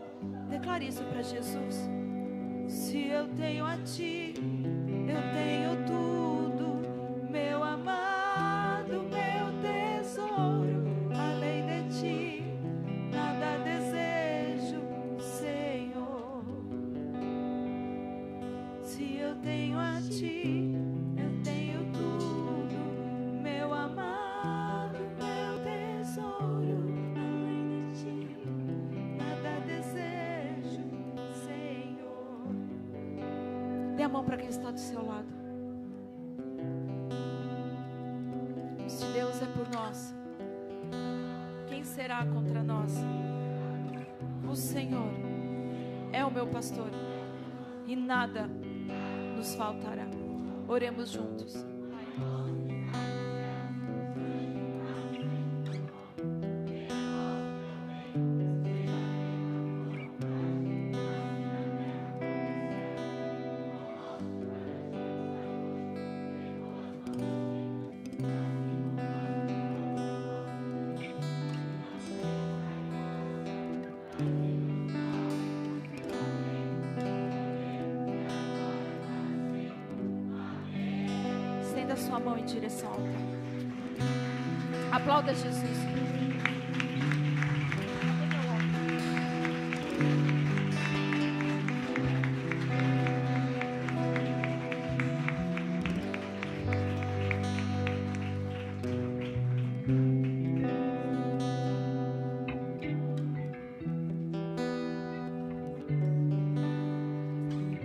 Declare isso para Jesus. Se eu tenho a Ti, eu tenho tudo, meu amado, meu tesouro. Além de Ti, nada desejo, Senhor. Se eu tenho a Ti, eu tenho tudo, meu amado, meu tesouro. Além de Ti, nada desejo, Senhor. Dê a mão para quem está do seu lado. Se Deus é por nós, quem será contra nós? O Senhor é o meu pastor e nada nos faltará. Oremos juntos. Estenda sua mão em direção ao altar. Aplauda Jesus.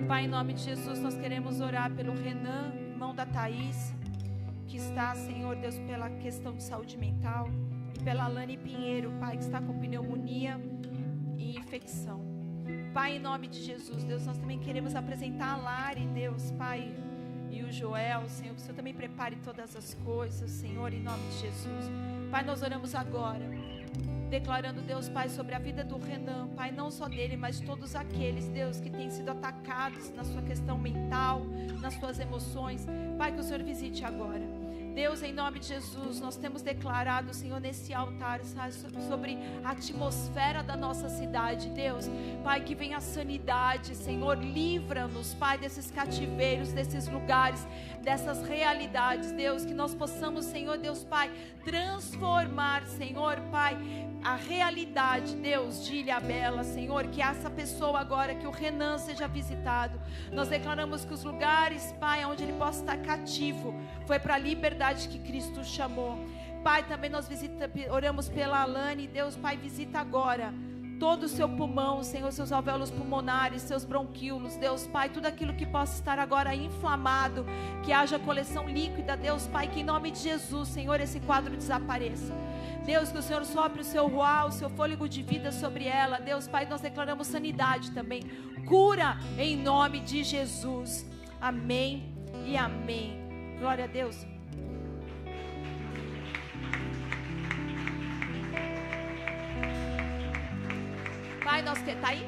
Pai, em nome de Jesus, nós queremos orar pelo Renan, irmão da Thaís, que está, Senhor Deus, pela questão de saúde mental, e pela Alane Pinheiro, Pai, que está com pneumonia e infecção. Pai, em nome de Jesus, Deus, nós também queremos apresentar a Lari, Deus, Pai, e o Joel, Senhor, que o Senhor também prepare todas as coisas, Senhor, em nome de Jesus. Pai, nós oramos agora, declarando, Deus, Pai, sobre a vida do Renan, Pai, não só dele, mas de todos aqueles, Deus, que têm sido atacados na sua questão mental, nas suas emoções. Pai, que o Senhor visite agora. Deus, em nome de Jesus, nós temos declarado, Senhor, nesse altar, sobre a atmosfera da nossa cidade. Deus, Pai, que venha a sanidade, Senhor, livra-nos, Pai, desses cativeiros, desses lugares, dessas realidades, Deus, que nós possamos, Senhor, Deus, Pai, transformar, Senhor, Pai, a realidade, Deus, de Ilhabela, Senhor, que essa pessoa agora, que o Renan seja visitado. Nós declaramos que os lugares, Pai, onde ele possa estar cativo, foi para a liberdade que Cristo chamou. Pai, também nós oramos pela Alane, Deus, Pai, visita agora todo o seu pulmão, Senhor, seus alvéolos pulmonares, seus bronquíolos, Deus, Pai, tudo aquilo que possa estar agora inflamado, que haja coleção líquida, Deus, Pai, que em nome de Jesus, Senhor, esse quadro desapareça. Deus, que o Senhor sopre o seu ruá, o seu fôlego de vida sobre ela. Deus, Pai, nós declaramos sanidade também, cura em nome de Jesus. Amém e amém. Glória a Deus. Pai, tá aí?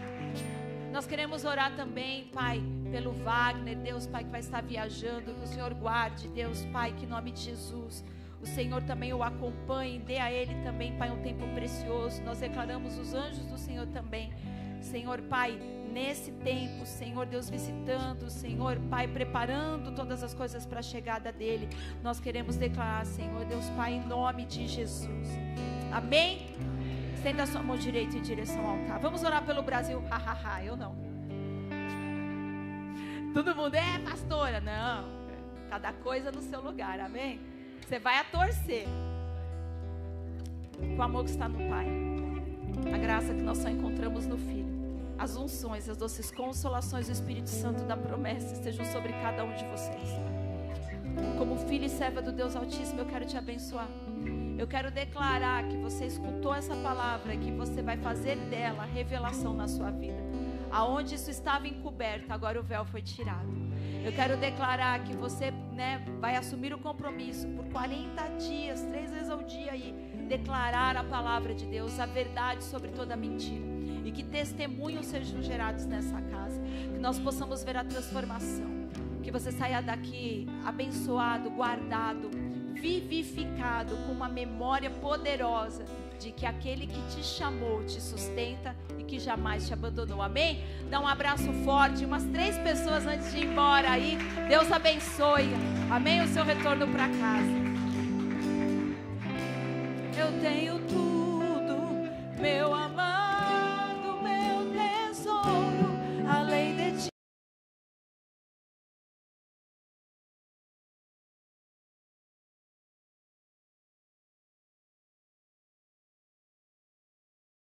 Nós queremos orar também, Pai, pelo Wagner, Deus, Pai, que vai estar viajando, que o Senhor guarde, Deus, Pai, que em nome de Jesus o Senhor também o acompanhe, dê a ele também, Pai, um tempo precioso. Nós declaramos os anjos do Senhor também, Senhor, Pai, nesse tempo, Senhor Deus, visitando, Senhor, Pai, preparando todas as coisas para a chegada dele. Nós queremos declarar, Senhor Deus, Pai, em nome de Jesus. Amém? Estenda a sua mão direita em direção ao altar. Vamos orar pelo Brasil. Eu não. Todo mundo, pastora? Não. Cada coisa no seu lugar, amém? Você vai a torcer. Com o amor que está no Pai. A graça que nós só encontramos no Filho. As unções, as doces consolações do Espírito Santo da promessa estejam sobre cada um de vocês. Como filho e serva do Deus Altíssimo, eu quero te abençoar. Eu quero declarar que você escutou essa palavra e que você vai fazer dela revelação na sua vida. Aonde isso estava encoberto, agora o véu foi tirado. Eu quero declarar que você, vai assumir o compromisso por 40 dias, 3 vezes ao dia e declarar a palavra de Deus, a verdade sobre toda mentira. E que testemunhos sejam gerados nessa casa. Que nós possamos ver a transformação. Que você saia daqui abençoado, guardado, vivificado, com uma memória poderosa de que aquele que te chamou te sustenta e que jamais te abandonou. Amém? Dá um abraço forte, umas 3 pessoas antes de ir embora aí. Deus abençoe. Amém? O seu retorno para casa. Eu tenho tudo, meu amado.